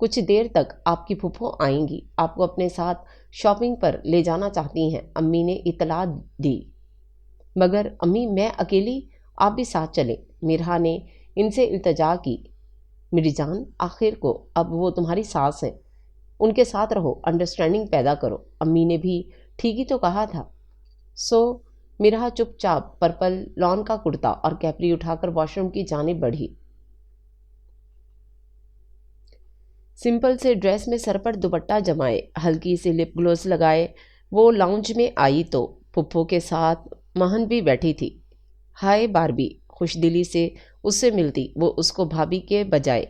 کچھ دیر تک آپ کی پھپھو آئیں گی، آپ کو اپنے ساتھ شاپنگ پر لے جانا چاہتی ہیں، امی نے اطلاع دی۔ مگر امی میں اکیلی، آپ بھی ساتھ چلیں، میرا نے ان سے التجا کی۔ میری جان، آخر کو اب وہ تمہاری ساس ہیں، ان کے ساتھ رہو، انڈرسٹینڈنگ پیدا کرو۔ امی نے بھی ٹھیک ہی تو کہا تھا۔ سو میرا چپ چاپ پرپل لان کا کرتا اور کیپری اٹھا کر واش روم کی جانب بڑھی۔ سمپل سے ڈریس میں سر پر دوپٹہ جمائے، ہلکی سی لپ گلوز لگائے وہ لاؤنج میں آئی تو پھپھو کے ساتھ مہن بھی بیٹھی تھی۔ ہائے باربی، خوش دلی سے اس سے ملتی وہ اس کو بھابھی کے بجائے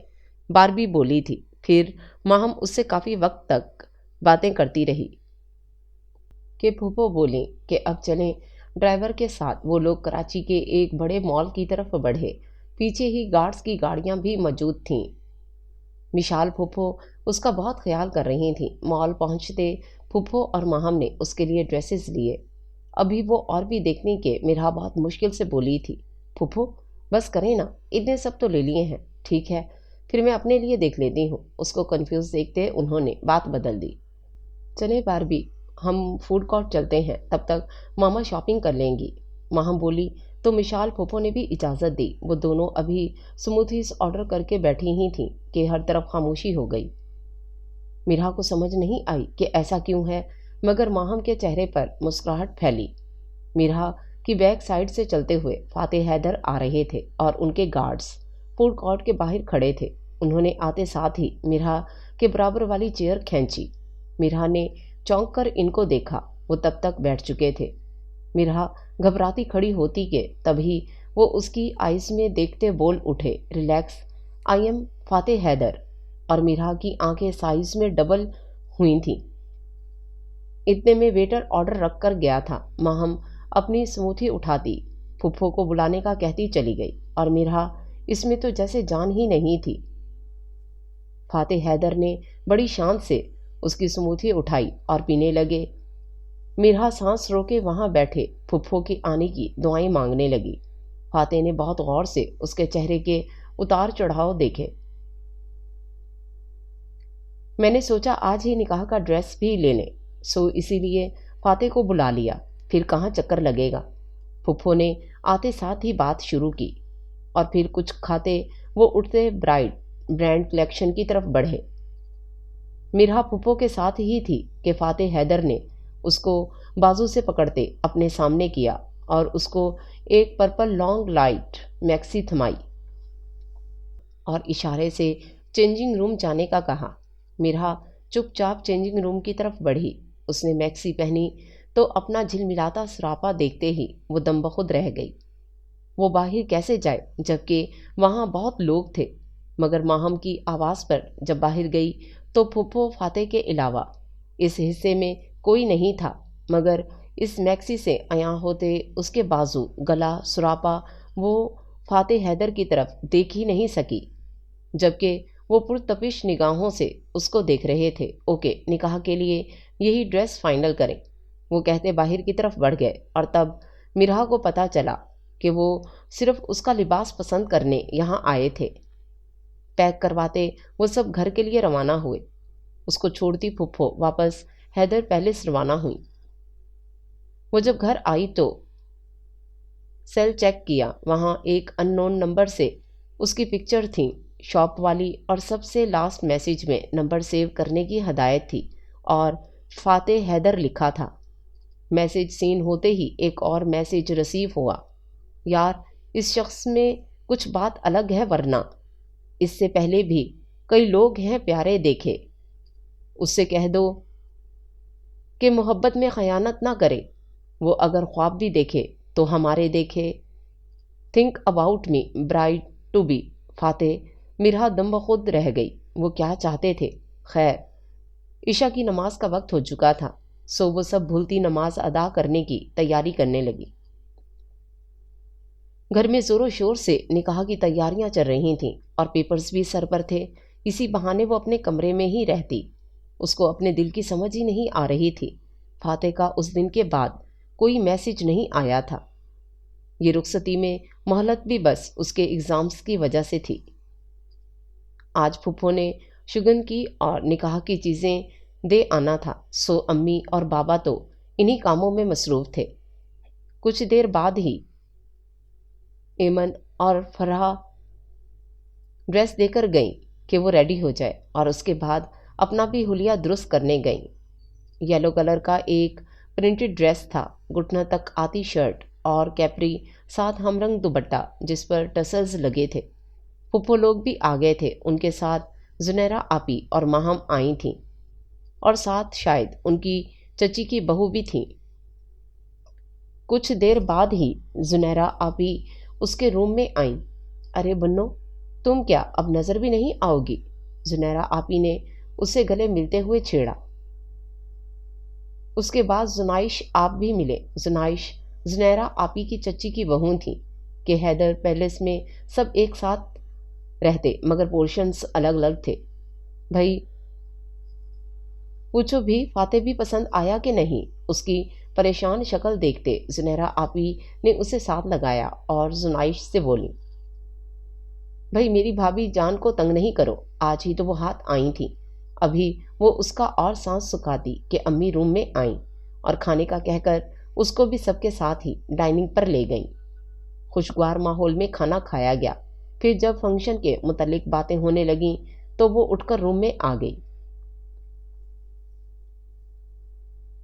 باربی بولی تھی۔ پھر ماہم اس سے کافی وقت تک باتیں کرتی رہی کہ پھپھو بولیں کہ اب چلیں ڈرائیور کے ساتھ۔ وہ لوگ کراچی کے ایک بڑے مال کی طرف بڑھے، پیچھے ہی گارڈز کی گاڑیاں بھی موجود تھیں۔ مشال پھپھو اس کا بہت خیال کر رہی تھیں۔ مال پہنچتے پھپھو اور ماہم نے اس کے لیے ڈریسز لیے۔ ابھی وہ اور بھی دیکھنے کے میرا بہت مشکل سے بولی تھی، پھپھو بس کریں نا، اتنے سب تو لے لیے ہیں۔ ٹھیک ہے، پھر میں اپنے لیے دیکھ لیتی ہوں۔ اس کو کنفیوز دیکھتے انہوں نے بات بدل دی۔ چلیں باربی، ہم فوڈ کورٹ چلتے ہیں، تب تک ماما شاپنگ کر لیں گی۔ ماہم بولی تو مشال پھپھو نے بھی اجازت دی۔ وہ دونوں ابھی سموتھیز آرڈر کر کے بیٹھی ہی تھیں کہ ہر طرف خاموشی ہو گئی۔ میرا کو سمجھ نہیں آئی کہ ایسا کیوں ہے، مگر ماہم کے چہرے پر مسکراہٹ پھیلی۔ میرا کی بیک سائڈ سے چلتے ہوئے فاتح حیدر آ رہے تھے اور ان کے گارڈز فوڈ کورٹ کے باہر کھڑے تھے۔ انہوں نے آتے ساتھ ہی میرا کے برابر والی چیئر کھینچی۔ میرا نے چونک کر ان کو دیکھا، وہ تب تک بیٹھ چکے تھے۔ میرا گھبراتی کھڑی ہوتی کہ تبھی وہ اس کی آئیز میں دیکھتے بول اٹھے، ریلیکس، آئی ایم فاتح حیدر۔ اور میرا کی آنکھیں سائز میں ڈبل ہوئی تھیں۔ اتنے میں ویٹر آرڈر رکھ کر گیا تھا۔ ماہم اپنی سموتھی اٹھاتی پھپھو کو بلانے کا کہتی چلی گئی، اور میرا اس میں تو جیسے جان ہی نہیں تھی۔ فاتح حیدر نے بڑی شان سے اس کی سموتھی اٹھائی اور پینے لگے۔ میرا سانس روکے وہاں بیٹھے پھپھو کے آنے کی دعائیں مانگنے لگی۔ فاتح نے بہت غور سے اس کے چہرے کے اتار چڑھاؤ دیکھے۔ میں نے سوچا آج ہی نکاح کا ڈریس بھی لے لیں، سو اسی لیے فاتح کو بلا لیا، پھر کہاں چکر لگے گا۔ پھپھو نے آتے ساتھ ہی بات شروع کی، اور پھر کچھ کھاتے وہ اٹھتے برانڈ کلیکشن کی طرف بڑھے۔ میرا پھپھو کے ساتھ ہی تھی کہ فاتح حیدر نے اس کو بازو سے پکڑتے اپنے سامنے کیا اور اس کو ایک پرپل لانگ لائٹ میکسی تھمائی اور اشارے سے چینجنگ روم جانے کا کہا۔ میرا چپ چاپ چینجنگ روم کی طرف بڑھی۔ اس نے میکسی پہنی تو اپنا جھلملاتا سراپا دیکھتے ہی وہ دم بخود رہ گئی۔ وہ باہر کیسے جائے جبکہ وہاں بہت لوگ تھے؟ مگر ماہم کی آواز پر جب باہر گئی تو پھپھو فاتح کے علاوہ اس حصے میں کوئی نہیں تھا، مگر اس میکسی سے عیاں ہوتے اس کے بازو، گلا، سراپا وہ فاتح حیدر کی طرف دیکھ ہی نہیں سکی، جبکہ وہ پرتپش نگاہوں سے اس کو دیکھ رہے تھے۔ اوکے، نکاح کے لیے یہی ڈریس فائنل کریں، وہ کہتے باہر کی طرف بڑھ گئے، اور تب میرا کو پتہ چلا کہ وہ صرف اس کا لباس پسند کرنے یہاں آئے تھے۔ پیک کرواتے وہ سب گھر کے لیے روانہ ہوئے۔ اس کو چھوڑتی پھپھو واپس حیدر پیلس روانہ ہوئی۔ وہ جب گھر آئی تو سیل چیک کیا، وہاں ایک ان نون نمبر سے اس کی پکچر تھی، شاپ والی، اور سب سے لاسٹ میسیج میں نمبر سیو کرنے کی ہدایت تھی اور فاتح حیدر لکھا تھا۔ میسیج سین ہوتے ہی ایک اور میسیج ریسیو ہوا، یار اس شخص میں کچھ بات الگ ہے، ورنہ اس سے پہلے بھی کئی لوگ ہیں پیارے دیکھے، اس سے کہہ دو کہ محبت میں خیانت نہ کرے، وہ اگر خواب بھی دیکھے تو ہمارے دیکھے۔ Think about me bride to be. فاتح میرا دم بخود رہ گئی، وہ کیا چاہتے تھے؟ خیر، عشاء کی نماز کا وقت ہو چکا تھا، سو وہ سب بھولتی نماز ادا کرنے کی تیاری کرنے لگی۔ گھر میں زور و شور سے نکاح کی تیاریاں چل رہی تھیں اور پیپرز بھی سر پر تھے، اسی بہانے وہ اپنے کمرے میں ہی رہتی۔ اس کو اپنے دل کی سمجھ ہی نہیں آ رہی تھی۔ فاتح کا اس دن کے بعد کوئی میسیج نہیں آیا تھا۔ یہ رخصتی میں مہلت بھی بس اس کے ایگزامز کی وجہ سے تھی۔ آج پھپھو نے شگن کی اور نکاح کی چیزیں دے آنا تھا، سو امی اور بابا تو انہی کاموں میں مصروف تھے۔ کچھ دیر بعد ہی ایمن اور فرحہ ڈریس دے کر گئیں کہ وہ ریڈی ہو جائے، اور اس کے بعد اپنا بھی حلیہ درست کرنے گئیں۔ یلو کلر کا ایک پرنٹڈ ڈریس تھا، گھٹنوں تک آتی شرٹ اور کیپری، ساتھ ہم رنگ دوپٹہ جس پر ٹسلز لگے تھے۔ پھپھو لوگ بھی آ گئے تھے، ان کے ساتھ زنیرہ آپی اور ماہم آئی تھیں، اور ساتھ شاید ان کی چچی کی بہو بھی تھیں۔ کچھ دیر بعد ہی زنیرہ آپی اس کے روم میں آئیں۔ ارے بنو، تم کیا اب نظر بھی نہیں آؤ گی؟ زنیرہ آپی نے اسے گلے ملتے ہوئے چھیڑا۔ اس کے بعد زنائش آپ بھی ملے۔ زنائش زنیرہ آپی کی چچی کی بہو تھیں کہ حیدر پیلس میں سب ایک ساتھ رہتے مگر پورشنز الگ الگ تھے۔ بھائی پوچھو بھی فاتح بھی پسند آیا کہ نہیں؟ اس کی پریشان شکل دیکھتے زنیرہ آپی نے اسے ساتھ لگایا اور زنائش سے بولی، بھائی میری بھابھی جان کو تنگ نہیں کرو، آج ہی تو وہ ہاتھ آئی تھیں، ابھی وہ اس کا اور سانس سکھاتی کہ امی روم میں آئیں اور کھانے کا کہہ کر اس کو بھی سب کے ساتھ ہی ڈائننگ پر لے گئیں۔ خوشگوار ماحول میں کھانا کھایا گیا، پھر جب فنکشن کے متعلق باتیں ہونے لگیں تو وہ اٹھ کر روم میں آ گئی۔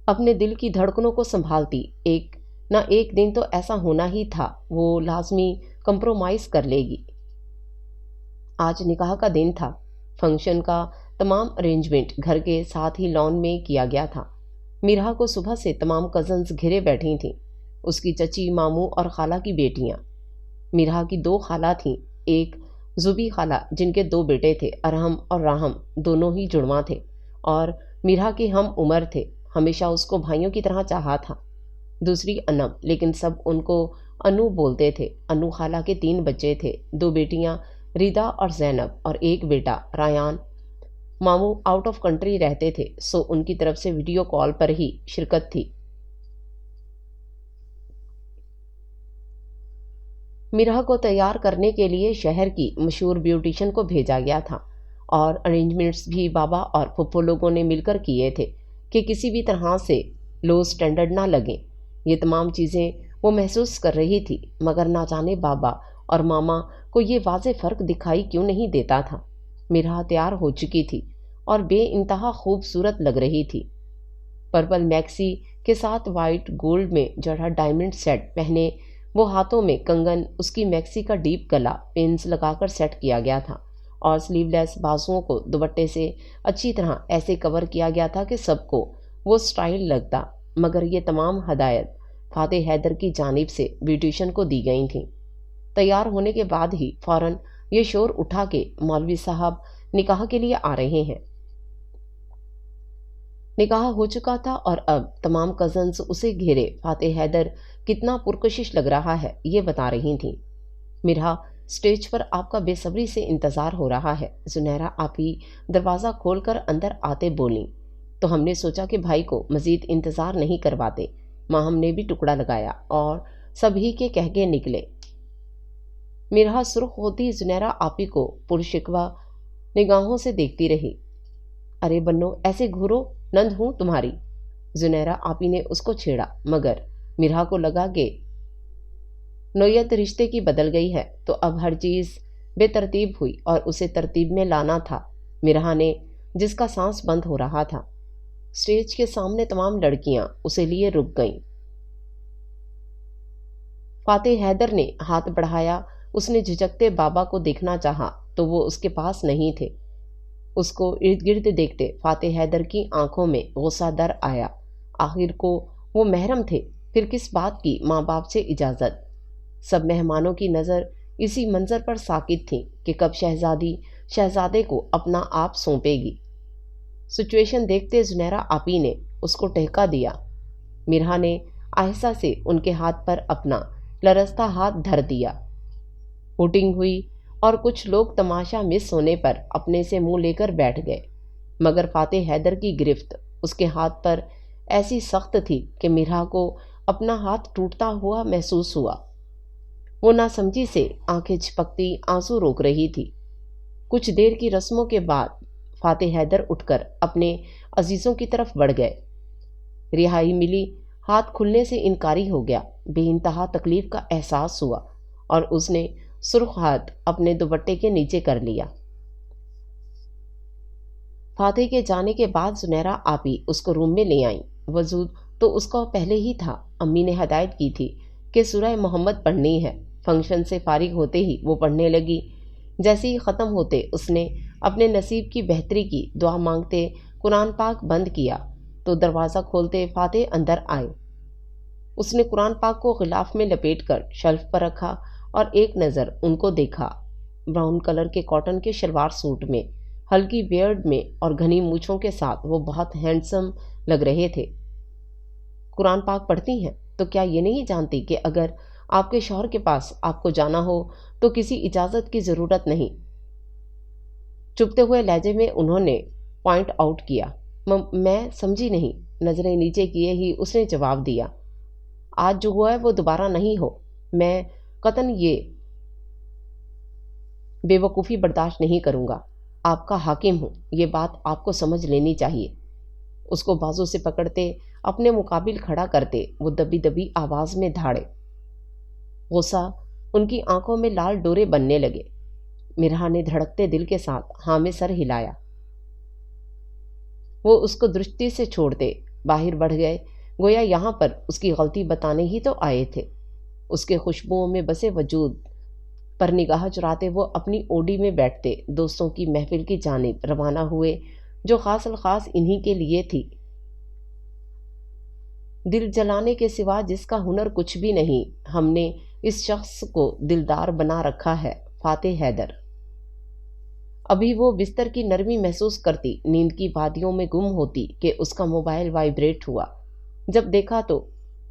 اپنے دل کی دھڑکنوں کو سنبھالتی، ایک نہ ایک دن تو ایسا ہونا ہی تھا، وہ لازمی کمپرومائز کر لے گی۔ آج نکاح کا دن تھا۔ فنکشن کا تمام ارینجمنٹ گھر کے ساتھ ہی لان میں کیا گیا تھا۔ میرا کو صبح سے تمام کزنز گھرے بیٹھی تھیں، اس کی چچی، ماموں اور خالہ کی بیٹیاں۔ میرا کی 2 خالہ تھیں، ایک زبی خالہ جن کے 2 بیٹے تھے، ارحم اور راہم، دونوں ہی جڑواں تھے اور میرا کے ہم عمر تھے، ہمیشہ اس کو بھائیوں کی طرح چاہا تھا۔ دوسری انم، لیکن سب ان کو انو بولتے تھے۔ انو خالہ کے 3 بچے تھے، 2 بیٹیاں ریدا اور زینب اور ایک بیٹا رایان۔ ماموں آؤٹ آف کنٹری رہتے تھے، سو ان کی طرف سے ویڈیو کال پر ہی شرکت تھی۔ میرا کو تیار کرنے کے لیے شہر کی مشہور بیوٹیشن کو بھیجا گیا تھا، اور ارینجمنٹس بھی بابا اور پھپھو لوگوں نے مل کر کیے تھے کہ کسی بھی طرح سے لو اسٹینڈرڈ نہ لگیں۔ یہ تمام چیزیں وہ محسوس کر رہی تھی، مگر نہ جانے بابا اور ماما کو یہ واضح فرق دکھائی کیوں نہیں دیتا تھا۔ میرا تیار ہو چکی تھی اور بے انتہا خوبصورت لگ رہی تھی۔ پرپل میکسی کے ساتھ وائٹ گولڈ میں جڑا ڈائمنڈ سیٹ پہنے، وہ ہاتھوں میں کنگن، اس کی میکسی کا ڈیپ گلا پینز لگا کر سیٹ کیا گیا تھا، اور سلیو لیس بازوؤں کو دوپٹے سے اچھی طرح ایسے کور کیا گیا تھا کہ سب کو وہ سٹائل لگتا۔ مگر یہ تمام ہدایت فاتح حیدر کی جانب سے بیوٹیشن کو دی گئی تھیں۔ تیار ہونے کے بعد ہی فوراً یہ شور اٹھا کہ مولوی صاحب نکاح کے لیے آ رہے ہیں۔ نکاح ہو چکا تھا اور اب تمام کزنز اسے گھیرے فاتح حیدر کتنا پرکشش لگ رہا ہے یہ بتا رہی تھیں۔ میرا اسٹیج پر آپ کا بے صبری سے انتظار ہو رہا ہے۔ زنیرہ آپی دروازہ کھول کر اندر آتے بولیں، تو ہم نے سوچا کہ بھائی کو مزید انتظار نہیں کرواتے۔ ماہم نے بھی ٹکڑا لگایا اور سبھی کے کہکے نکلے۔ میرا سرخ ہوتی زنیرہ آپی کو پرشکوہ نگاہوں سے دیکھتی رہی۔ ارے بنو، ایسے گھورو، نند ہوں تمہاری۔ زنیرہ آپی نے اس کو چھیڑا، مگر میرا کو لگا کہ نوعیت رشتے کی بدل گئی ہے، تو اب ہر چیز بے ترتیب ہوئی اور اسے ترتیب میں لانا تھا۔ میرا نے جس کا سانس بند ہو رہا تھا۔ اسٹیج کے سامنے تمام لڑکیاں اسے لیے رک گئیں۔ فاتح حیدر نے ہاتھ بڑھایا، اس نے جھجکتے بابا کو دیکھنا چاہا تو وہ اس کے پاس نہیں تھے۔ اس کو ارد گرد دیکھتے فاتح حیدر کی آنکھوں میں غصہ در آیا۔ آخر کو وہ محرم تھے، پھر کس بات کی ماں باپ سے اجازت؟ سب مہمانوں کی نظر اسی منظر پر ساکت تھی کہ کب شہزادی شہزادے کو اپنا آپ سونپے گی۔ سچویشن دیکھتے زنیرہ آپی نے اس کو ٹہکا دیا۔ میرا نے آہستہ سے ان کے ہاتھ پر اپنا لرزتا ہاتھ دھر دیا۔ ہوٹنگ ہوئی اور کچھ لوگ تماشا مس ہونے پر اپنے سے منہ لے کر بیٹھ گئے، مگر فاتح حیدر کی گرفت اس کے ہاتھ پر ایسی سخت تھی کہ میرا کو اپنا ہاتھ ٹوٹتا ہوا محسوس ہوا۔ وہ ناسمجھی سے آنکھیں جھپکتی آنسو روک رہی تھی۔ کچھ دیر کی رسموں کے بعد فاتح حیدر اٹھ کر اپنے عزیزوں کی طرف بڑھ گئے۔ رہائی ملی، ہاتھ کھلنے سے انکاری ہو گیا، بے انتہا تکلیف کا احساس ہوا اور اس نے سرخ ہاتھ اپنے دوپٹے کے نیچے کر لیا۔ فاتح کے جانے کے بعد زنیرہ آپی اس کو روم میں لے آئیں۔ وجود تو اس کو پہلے ہی تھا، امی نے ہدایت کی تھی کہ سورہ محمد پڑھنی ہے۔ فنکشن سے فارغ ہوتے ہی وہ پڑھنے لگی۔ جیسے ہی ختم ہوتے اس نے اپنے نصیب کی بہتری کی دعا مانگتے قرآن پاک بند کیا تو دروازہ کھولتے فاتح اندر آئے۔ اس نے قرآن پاک کو غلاف میں لپیٹ کر شیلف پر رکھا اور ایک نظر ان کو دیکھا۔ براؤن کلر کے کاٹن کے شلوار سوٹ میں، ہلکی بیئرڈ میں اور گھنی مونچھوں کے ساتھ وہ بہت ہینڈسم لگ رہے تھے۔ قرآن پاک پڑھتی ہیں تو کیا یہ نہیں جانتی کہ اگر آپ کے شوہر کے پاس آپ کو جانا ہو تو کسی اجازت کی ضرورت نہیں؟ چپتے ہوئے لہجے میں انہوں نے پوائنٹ آؤٹ کیا۔ میں سمجھی نہیں۔ نظریں نیچے کیے ہی اس نے جواب دیا، آج جو ہوا ہے وہ دوبارہ نہیں ہو۔ میں قطعاً یہ بے وقوفی برداشت نہیں کروں گا۔ آپ کا حاکم ہوں، یہ بات آپ کو سمجھ لینی چاہیے۔ اس کو بازو سے پکڑتے اپنے مقابل کھڑا کرتے وہ دبی دبی آواز میں دھاڑے۔ غصہ ان کی آنکھوں میں لال ڈورے بننے لگے۔ مرحا نے دھڑکتے دل کے ساتھ ہاں میں سر ہلایا۔ وہ اس کو درستی سے چھوڑتے باہر بڑھ گئے، گویا یہاں پر اس کی غلطی بتانے ہی تو آئے تھے۔ اس کے خوشبوؤں میں بسے وجود پر نگاہ چراتے وہ اپنی اوڈی میں بیٹھتے دوستوں کی محفل کی جانب روانہ ہوئے جو خاص الخاص انہی کے لیے تھی۔ دل جلانے کے سوا جس کا ہنر کچھ بھی نہیں، ہم نے اس شخص کو دلدار بنا رکھا ہے، فاتح حیدر۔ ابھی وہ بستر کی نرمی محسوس کرتی، نیند کی وادیوں میں گم ہوتی کہ اس کا موبائل وائبریٹ ہوا۔ جب دیکھا تو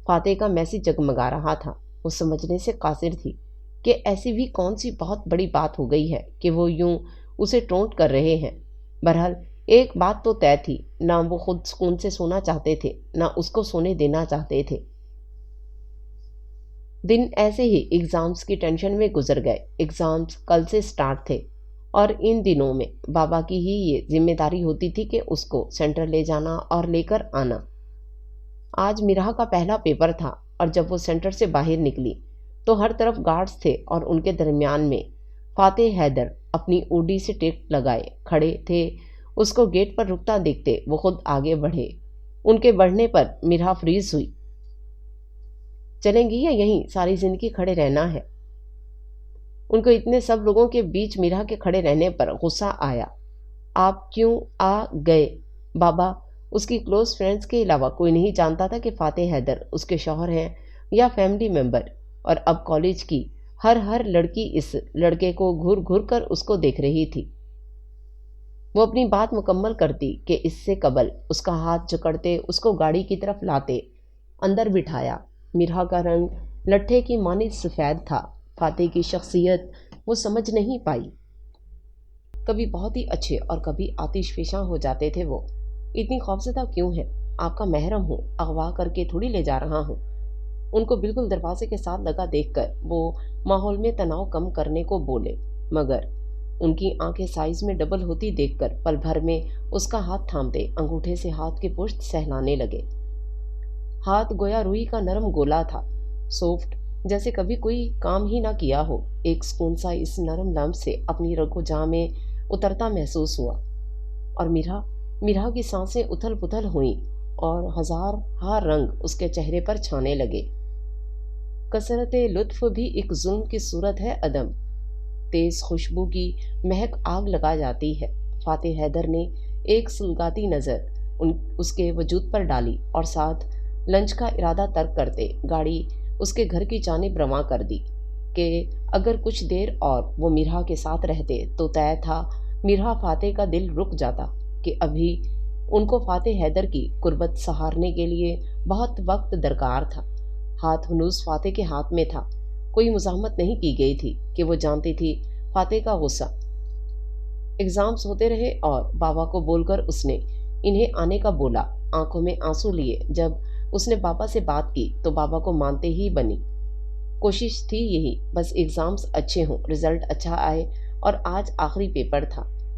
فاتح کا میسج جگمگا رہا تھا۔ وہ سمجھنے سے قاصر تھی کہ ایسی بھی کون سی بہت بڑی بات ہو گئی ہے کہ وہ یوں اسے ٹونٹ کر رہے ہیں۔ بہرحال ایک بات تو طے تھی، نہ وہ خود سکون سے سونا چاہتے تھے نہ اس کو سونے دینا چاہتے تھے۔ دن ایسے ہی ایگزامز کی ٹینشن میں گزر گئے۔ ایگزامز کل سے سٹارٹ تھے اور ان دنوں میں بابا کی ہی یہ ذمہ داری ہوتی تھی کہ اس کو سینٹر لے جانا اور لے کر آنا۔ آج مرحا کا پہلا پیپر تھا اور جب وہ سینٹر سے باہر نکلی تو ہر طرف گارڈز تھے اور ان کے درمیان میں فاتح حیدر اپنی اوڈی سے ٹیک لگائے کھڑے تھے۔ اس کو گیٹ پر رکتا دیکھتے وہ خود آگے بڑھے۔ ان کے بڑھنے پر مرحا فریز ہوئی۔ چلیں گی یا یہیں ساری زندگی کھڑے رہنا ہے؟ ان کو اتنے سب لوگوں کے بیچ مرحا کے کھڑے رہنے پر غصہ آیا۔ آپ کیوں آ گئے؟ بابا، اس کی کلوز فرینڈز کے علاوہ کوئی نہیں جانتا تھا کہ فاتح حیدر اس کے شوہر ہیں یا فیملی ممبر، اور اب کالج کی ہر لڑکی اس لڑکے کو گھور گھور کر اس کو دیکھ رہی تھی۔ وہ اپنی بات مکمل کرتی کہ اس سے قبل اس کا ہاتھ جکڑتے اس کو گاڑی کی طرف لاتے اندر بٹھایا۔ مرحا کا رنگ لٹھے کی مانند سفید تھا۔ فاتح کی شخصیت وہ سمجھ نہیں پائی۔ کبھی بہت ہی اچھے اور کبھی آتش فشاں ہو جاتے تھے وہ۔ اتنی خوفزدہ کیوں ہے؟ آپ کا محرم ہوں، اغوا کر کے تھوڑی لے جا رہا ہوں۔ ان کو بالکل دروازے کے ساتھ لگا دیکھ کر وہ ماحول میں تناؤ کم کرنے کو بولے، مگر ان کی آنکھیں سائز میں ڈبل ہوتی دیکھ کر پل بھر میں اس کا ہاتھ تھامتے انگوٹھے سے ہاتھ کی پشت سہلانے لگے۔ ہاتھ گویا روئی کا نرم گولا تھا، سافٹ، جیسے کبھی کوئی کام ہی نہ کیا ہو۔ ایک سکون سا اس نرم لمس سے اپنی رگ و جاں میں اترتا محسوس ہوا، اور مرحا کی سانسیں اتھل پتھل ہوئیں اور ہزار رنگ اس کے چہرے پر چھانے لگے۔ کثرت لطف بھی ایک ظلم کی صورت ہے عدم۔ تیز خوشبو کی مہک آگ لگا جاتی ہے۔ فاتح حیدر نے ایک سلگاتی نظر اس کے وجود پر ڈالی اور ساتھ لنچ کا ارادہ ترک کرتے گاڑی اس کے گھر کی جانب رواں کر دی کہ اگر کچھ دیر اور وہ مرحا کے ساتھ رہتے تو طے تھا مرحا فاتح کا دل رک جاتا کہ ابھی ان کو فاتح حیدر کی قربت سہارنے کے لیے بہت وقت درکار تھا۔ ہاتھ ہنوز فاتح کے ہاتھ میں تھا۔ کوئی مزاحمت نہیں کی گئی تھی کہ وہ جانتی تھی فاتح کا غصہ۔ ایگزامز ہوتے رہے اور بابا کو بول کر اس نے انہیں آنے کا بولا۔ آنکھوں میں آنسو لیے جب اس نے بابا سے بات کی تو بابا کو مانتے ہی بنی۔ کوشش تھی یہی، بس ایگزامز اچھے ہوں، رزلٹ اچھا آئے، اور آج آخری پیپر تھا۔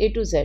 A to Z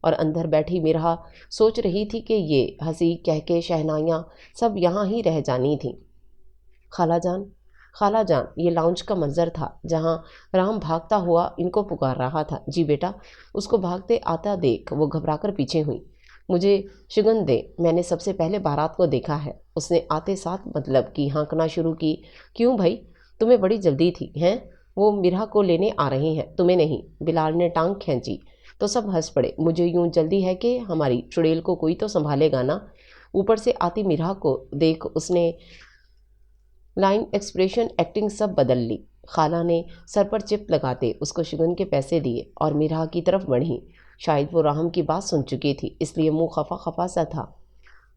اور اندر بیٹھی مرہا سوچ رہی تھی کہ یہ ہنسی کہہ شہنائیاں سب یہاں ہی رہ جانی تھیں۔ خالہ جان، خالہ جان، یہ لاؤنج کا منظر تھا جہاں رام بھاگتا ہوا ان کو پکار رہا تھا۔ جی بیٹا، اس کو بھاگتے آتا دیکھ وہ گھبرا کر پیچھے ہوئی۔ مجھے شگن دے، میں نے سب سے پہلے بارات کو دیکھا ہے۔ اس نے آتے ساتھ مطلب کی ہانکنا شروع کی۔ کیوں بھائی، تمہیں بڑی جلدی تھی ہیں؟ وہ مرہا کو لینے آ رہے ہیں، تمہیں نہیں۔ بلال نے ٹانگ کھینچی تو سب ہنس پڑے۔ مجھے یوں جلدی ہے کہ ہماری چڑیل کو کوئی تو سنبھالے گا نا۔ اوپر سے آتی مرہا کو دیکھ اس نے لائن، ایکسپریشن، ایکٹنگ سب بدل لی۔ خالہ نے سر پر چپ لگاتے اس کو شگن کے پیسے دیے اور مرہا کی طرف بڑھی۔ شاید وہ راہم کی بات سن چکی تھی، اس لیے منہ خفا خفا سا تھا۔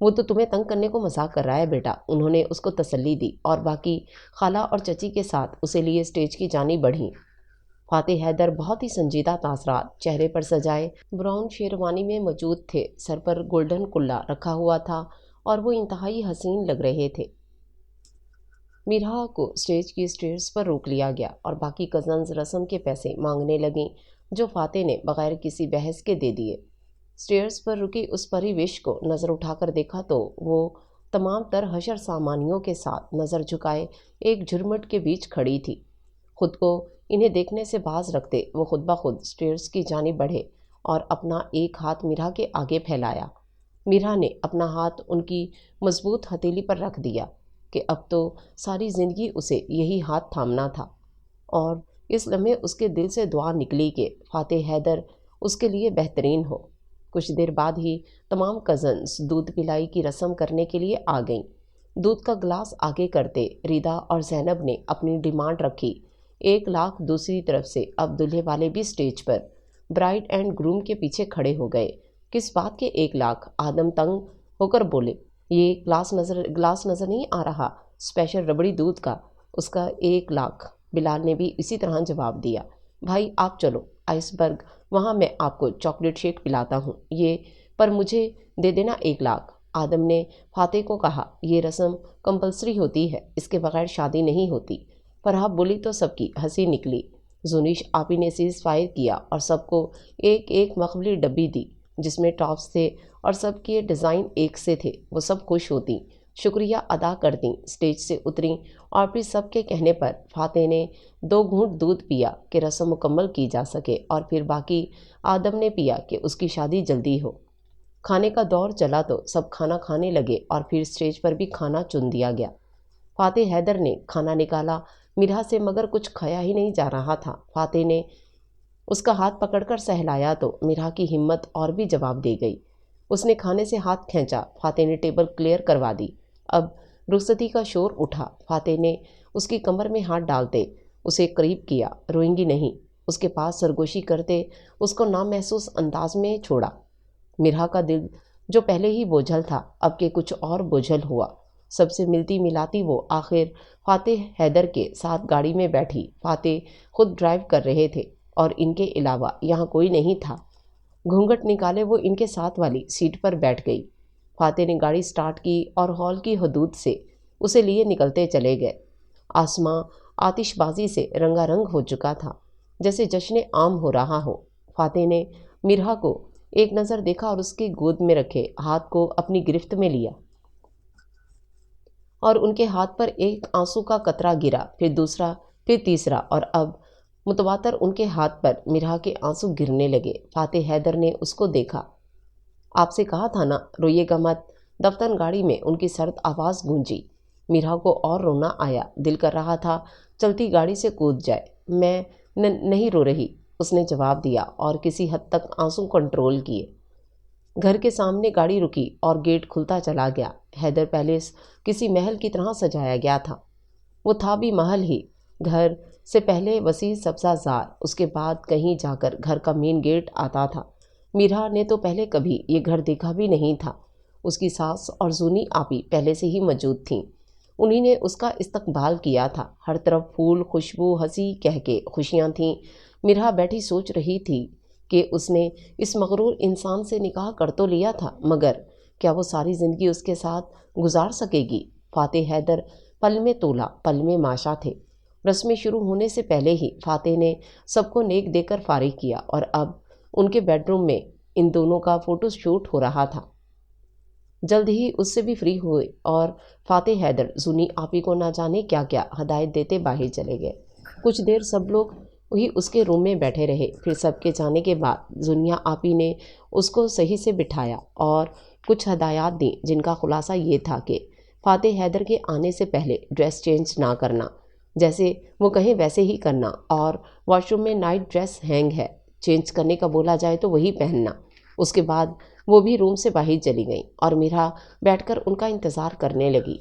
وہ تو تمہیں تنگ کرنے کو مذاق کر رہا ہے بیٹا، انہوں نے اس کو تسلی دی اور باقی خالہ اور چچی کے ساتھ اسے لیے اسٹیج کی جانب بڑھی۔ فاتح حیدر بہت ہی سنجیدہ تاثرات چہرے پر سجائے براؤن شیروانی میں موجود تھے، سر پر گولڈن کلا رکھا ہوا تھا اور وہ انتہائی حسین لگ رہے تھے۔ مرہا کو اسٹیج کی اسٹیئرز پر روک لیا گیا اور باقی کزنز رسم کے پیسے مانگنے لگیں جو فاتح نے بغیر کسی بحث کے دے دیے۔ اسٹیئرز پر رکی اس پری وش کو نظر اٹھا کر دیکھا تو وہ تمام تر حشر سامانیوں کے ساتھ نظر جھکائے ایک جھرمٹ کے بیچ کھڑی تھی۔ خود کو انہیں دیکھنے سے باز رکھتے وہ خود بخود اسٹیئرز کی جانب بڑھے اور اپنا ایک ہاتھ مرہا کے آگے پھیلایا۔ مرہا نے اپنا ہاتھ ان کی مضبوط ہتھیلی پر رکھ دیا کہ اب تو ساری زندگی اسے یہی ہاتھ تھامنا تھا، اور اس لمحے اس کے دل سے دعا نکلی کہ فاتح حیدر اس کے لیے بہترین ہو۔ کچھ دیر بعد ہی تمام کزنز دودھ پلائی کی رسم کرنے کے لیے آ گئیں۔ دودھ کا گلاس آگے کرتے ریدا اور زینب نے اپنی ڈیمانڈ رکھی۔ 1,00,000 دوسری طرف سے اب دلہے والے بھی اسٹیج پر برائڈ اینڈ گروم کے پیچھے کھڑے ہو گئے۔ کس بات کے 1,00,000؟ آدم تنگ ہو کر بولے۔ یہ گلاس نظر نہیں آ رہا، اسپیشل ربڑی دودھ کا، اس کا 1,00,000۔ بلال نے بھی اسی طرح جواب دیا۔ بھائی آپ چلو آئس برگ، وہاں میں آپ کو چاکلیٹ شیک پلاتا ہوں، یہ پر مجھے دے دینا 1,00,000۔ آدم نے فاتح کو کہا، یہ رسم کمپلسری ہوتی ہے، اس کے بغیر شادی نہیں ہوتی۔ فرحہ بولی تو سب کی ہنسی نکلی۔ زنیش آپی نے سیز فائر کیا اور سب کو ایک ایک مخملی ڈبی دی جس میں ٹاپس تھے اور سب کے ڈیزائن ایک سے تھے۔ وہ سب خوش ہوتیں، شکریہ ادا کرتیں، اسٹیج سے اتریں اور پھر سب کے کہنے پر فاتح نے 2 گھونٹ دودھ پیا کہ رسم مکمل کی جا سکے اور پھر باقی آدم نے پیا کہ اس کی شادی جلدی ہو۔ کھانے کا دور چلا تو سب کھانا کھانے لگے اور پھر اسٹیج پر بھی کھانا چن دیا گیا۔ فاتح حیدر نے کھانا نکالا مرہا سے مگر کچھ کھایا ہی نہیں جا رہا تھا۔ فاتح نے اس کا ہاتھ پکڑ کر سہلایا تو مرہا کی ہمت اور بھی جواب دے گئی۔ اس نے کھانے سے ہاتھ کھینچا، فاتح نے ٹیبل کلیئر کروا دی۔ اب رخصتی کا شور اٹھا۔ فاتح نے اس کی کمر میں ہاتھ ڈالتے اسے قریب کیا۔ روئیں گی نہیں، اس کے پاس سرگوشی کرتے اس کو نامحسوس انداز میں چھوڑا۔ مرہا کا دل جو پہلے ہی بوجھل تھا اب کے کچھ اور بوجھل ہوا۔ سب سے ملتی ملاتی وہ آخر فاتح حیدر کے ساتھ گاڑی میں بیٹھی۔ فاتح خود ڈرائیو کر رہے تھے اور ان کے علاوہ یہاں کوئی نہیں تھا۔ گھونگھٹ نکالے وہ ان کے ساتھ والی سیٹ پر بیٹھ گئی۔ فاتح نے گاڑی سٹارٹ کی اور ہال کی حدود سے اسے لیے نکلتے چلے گئے۔ آسماں آتش بازی سے رنگا رنگ ہو چکا تھا، جیسے جشن عام ہو رہا ہو۔ فاتح نے مرہا کو ایک نظر دیکھا اور اس کی گود میں رکھے ہاتھ کو اپنی گرفت میں لیا اور ان کے ہاتھ پر ایک آنسو کا قطرہ گرا، پھر دوسرا، پھر تیسرا، اور اب متواتر ان کے ہاتھ پر مرہا کے آنسو گرنے لگے۔ فاتح حیدر نے اس کو دیکھا۔ آپ سے کہا تھا نا روئیے گا مت۔ دفتر گاڑی میں ان کی سرد آواز گونجی۔ مرہا کو اور رونا آیا، دل کر رہا تھا چلتی گاڑی سے کود جائے۔ میں نہیں رو رہی، اس نے جواب دیا اور کسی حد تک آنسو کنٹرول کیے۔ گھر کے سامنے گاڑی رکی اور گیٹ کھلتا چلا گیا۔ حیدر پیلیس کسی محل کی طرح سجایا گیا تھا۔ وہ تھا بھی محل ہی۔ گھر سے پہلے وسیع سبزہ زار، اس کے بعد کہیں جا کر گھر کا مین گیٹ آتا تھا۔ مرہا نے تو پہلے کبھی یہ گھر دیکھا بھی نہیں تھا۔ اس کی ساس اور زونی آپی پہلے سے ہی موجود تھیں، انہی نے اس کا استقبال کیا تھا۔ ہر طرف پھول، خوشبو، ہنسی کہہ کے خوشیاں تھیں۔ مرہا بیٹھی سوچ رہی تھی کہ اس نے اس مغرور انسان سے نکاح کر تو لیا تھا، مگر کیا وہ ساری زندگی اس کے ساتھ گزار سکے گی؟ فاتح حیدر پل میں تولا پل میں ماشا تھے۔ رسمیں شروع ہونے سے پہلے ہی فاتح نے سب کو نیک دے کر فارغ کیا اور اب ان کے بیڈ روم میں ان دونوں کا فوٹو شوٹ ہو رہا تھا۔ جلد ہی اس سے بھی فری ہوئے اور فاتح حیدر زنی آپی کو نہ جانے کیا کیا ہدایت دیتے باہر چلے گئے۔ کچھ دیر سب لوگ وہی اس کے روم میں بیٹھے رہے۔ پھر سب کے جانے کے بعد زنیا آپی نے اس کو صحیح سے بٹھایا اور کچھ ہدایات دیں، جن کا خلاصہ یہ تھا کہ فاتح حیدر کے آنے سے پہلے ڈریس چینج نہ کرنا، جیسے وہ کہیں ویسے ہی کرنا، اور واش روم میں نائٹ ڈریس ہینگ ہے، چینج کرنے کا بولا جائے تو وہی پہننا۔ اس کے بعد وہ بھی روم سے باہر چلی گئیں اور میرا بیٹھ کر ان کا انتظار کرنے لگی۔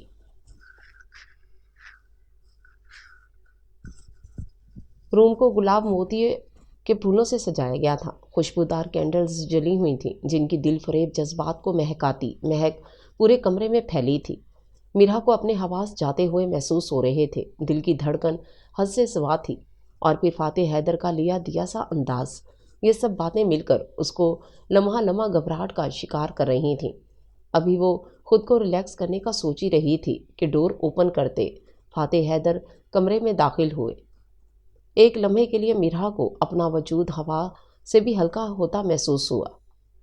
روم کو گلاب موتی کے پھولوں سے سجایا گیا تھا۔ خوشبودار کینڈلز جلی ہوئی تھیں، جن کی دل فریب جذبات کو مہکاتی مہک پورے کمرے میں پھیلی تھی۔ میرا کو اپنے حواس جاتے ہوئے محسوس ہو رہے تھے، دل کی دھڑکن حد سے سوا تھی، اور پھر فاتح حیدر کا لیا دیا سا انداز، یہ سب باتیں مل کر اس کو لمحہ لمحہ گھبراہٹ کا شکار کر رہی تھیں۔ ابھی وہ خود کو ریلیکس کرنے کا سوچ ہی رہی تھی کہ ڈور اوپن کرتے فاتح حیدر کمرے میں داخل ہوئے۔ ایک لمحے کے لیے میرا کو اپنا وجود ہوا سے بھی ہلکا ہوتا محسوس ہوا۔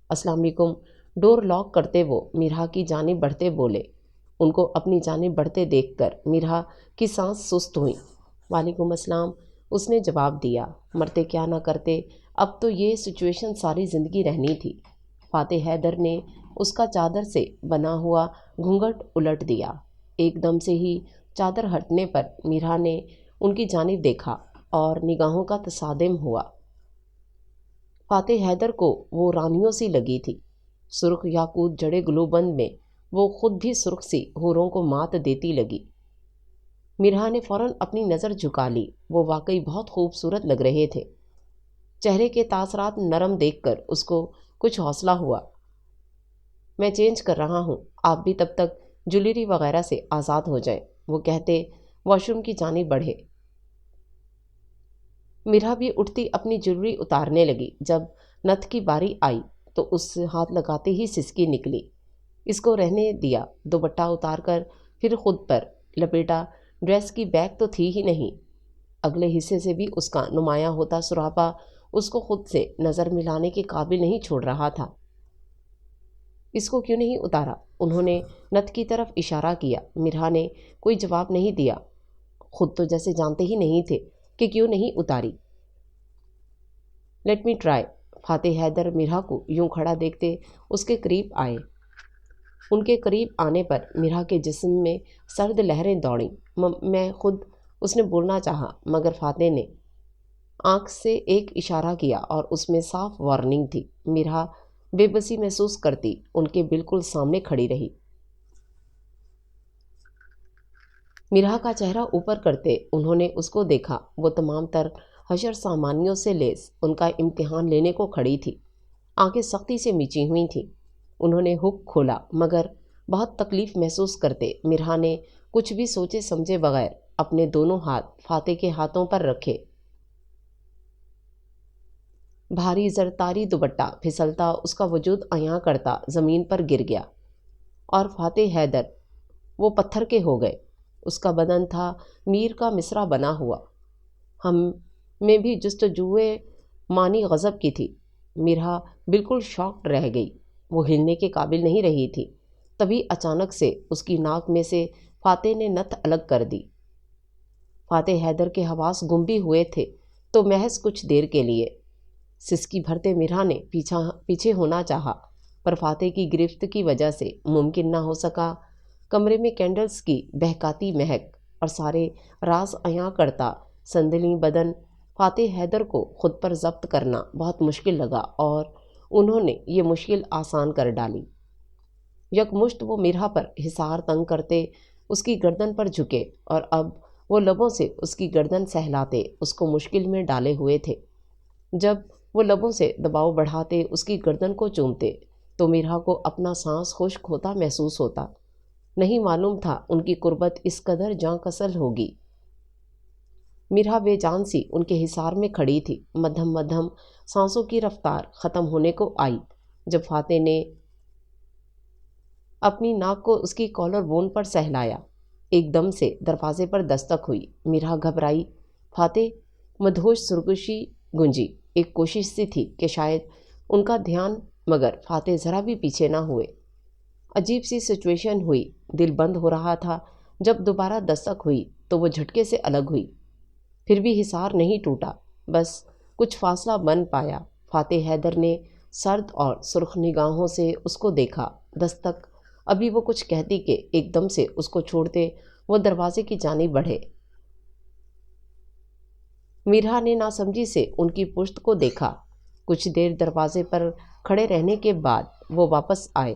السلام علیکم۔ ڈور لاک کرتے وہ میرا کی جانب بڑھتے بولے۔ ان کو اپنی جانب بڑھتے دیکھ کر میرا کی سانس سست ہوئی۔ وعلیکم السلام، اس نے جواب دیا۔ مرتے کیا نہ کرتے، اب تو یہ سچویشن ساری زندگی رہنی تھی۔ فاتح حیدر نے اس کا چادر سے بنا ہوا گھونگھٹ الٹ دیا۔ ایک دم سے ہی چادر ہٹنے پر میرا نے ان کی جانب دیکھا اور نگاہوں کا تصادم ہوا۔ فاتح حیدر کو وہ رانیوں سی لگی تھی۔ سرخ یاقوت جڑے گلوبند میں وہ خود بھی سرخ سی حوروں کو مات دیتی لگی۔ میرا نے فوراً اپنی نظر جھکا لی۔ وہ واقعی بہت خوبصورت لگ رہے تھے۔ چہرے کے تاثرات نرم دیکھ کر اس کو کچھ حوصلہ ہوا۔ میں چینج کر رہا ہوں، آپ بھی تب تک جویلری وغیرہ سے آزاد ہو جائیں، وہ کہتے واش روم کی جانب بڑھے۔ میرا بھی اٹھتی اپنی جویلری اتارنے لگی۔ جب نتھ کی باری آئی تو اس ہاتھ لگاتے ہی سسکی نکلی۔ اس کو رہنے دیا۔ دوپٹہ اتار کر پھر خود پر لپیٹا۔ ڈریس کی بیک تو تھی ہی نہیں۔ اگلے حصے سے بھی اس کا نمایاں ہوتا سراپا اس کو خود سے نظر ملانے کے قابل نہیں چھوڑ رہا تھا۔ اس کو کیوں نہیں اتارا؟ انہوں نے نتھ کی طرف اشارہ کیا۔ میرا نے کوئی جواب نہیں دیا۔ خود تو جیسے جانتے ہی نہیں تھے کہ کیوں نہیں اتاری۔ Let me try. فاتح حیدر میرا کو یوں کھڑا دیکھتے اس کے قریب آئے۔ ان کے قریب آنے پر میرا کے جسم میں سرد لہریں دوڑیں۔ میں خود، اس نے بولنا چاہا، مگر فاتح نے آنکھ سے ایک اشارہ کیا اور اس میں صاف وارننگ تھی۔ میرا بے بسی محسوس کرتی ان کے بالکل سامنے کھڑی رہی۔ میرا کا چہرہ اوپر کرتے انہوں نے اس کو دیکھا۔ وہ تمام تر حشر سامانیوں سے لیس ان کا امتحان لینے کو کھڑی تھی۔ آنکھیں سختی سے میچی ہوئی تھیں۔ انہوں نے ہک کھولا، مگر بہت تکلیف محسوس کرتے میرا نے کچھ بھی سوچے سمجھے بغیر اپنے دونوں ہاتھ فاتح کے ہاتھوں پر رکھے۔ بھاری زرتاری دوپٹہ پھسلتا اس کا وجود عیاں کرتا زمین پر گر گیا، اور فاتح حیدر وہ پتھر کے ہو گئے۔ اس کا بدن تھا میر کا مصرع بنا ہوا۔ ہم میں بھی جستجوئے معنی غضب کی تھی۔ میرا بالکل شاکڈ رہ گئی، وہ ہلنے کے قابل نہیں رہی تھی۔ تبھی اچانک سے اس کی ناک میں سے فاتح نے نتھ الگ کر دی۔ فاتح حیدر کے حواس گم بھی ہوئے تھے تو محض کچھ دیر کے لیے۔ سسکی بھرتے میرا نے پیچھے ہونا چاہا، پر فاتح کی گرفت کی وجہ سے ممکن نہ ہو سکا۔ کمرے میں کینڈلز کی بہکاتی مہک اور سارے راز عیاں کرتا سندلی بدن فاتح حیدر کو خود پر ضبط کرنا بہت مشکل لگا، اور انہوں نے یہ مشکل آسان کر ڈالی۔ یکمشت وہ میرا پر حصار تنگ کرتے اس کی گردن پر جھکے، اور اب وہ لبوں سے اس کی گردن سہلاتے اس کو مشکل میں ڈالے ہوئے تھے۔ جب وہ لبوں سے دباؤ بڑھاتے اس کی گردن کو چومتے تو میرا کو اپنا سانس خشک ہوتا محسوس ہوتا۔ نہیں معلوم تھا ان کی قربت اس قدر جاں کسل ہوگی۔ میرا بے جان سی ان کے حصار میں کھڑی تھی۔ مدھم مدھم سانسوں کی رفتار ختم ہونے کو آئی جب فاتح نے اپنی ناک کو اس کی کالر بون پر سہلایا۔ ایک دم سے دروازے پر دستک ہوئی۔ میرا گھبرائی۔ فاتح؟ مدہوش سرگوشی گونجی۔ ایک کوشش سی تھی کہ شاید ان کا دھیان مگر فاتح ذرا بھی پیچھے نہ ہوئے۔ عجیب سی سچویشن ہوئی، دل بند ہو رہا تھا۔ جب دوبارہ دستک ہوئی تو وہ جھٹکے سے الگ ہوئی، پھر بھی حصار نہیں ٹوٹا، بس کچھ فاصلہ بن پایا۔ فاتح حیدر نے سرد اور سرخ نگاہوں سے اس کو دیکھا۔ دستک ابھی وہ کچھ کہتی کہ ایک دم سے اس کو چھوڑتے وہ دروازے کی جانب بڑھے۔ میرا نے ناسمجھی سے ان کی پشت کو دیکھا۔ کچھ دیر دروازے پر کھڑے رہنے کے بعد وہ واپس آئے۔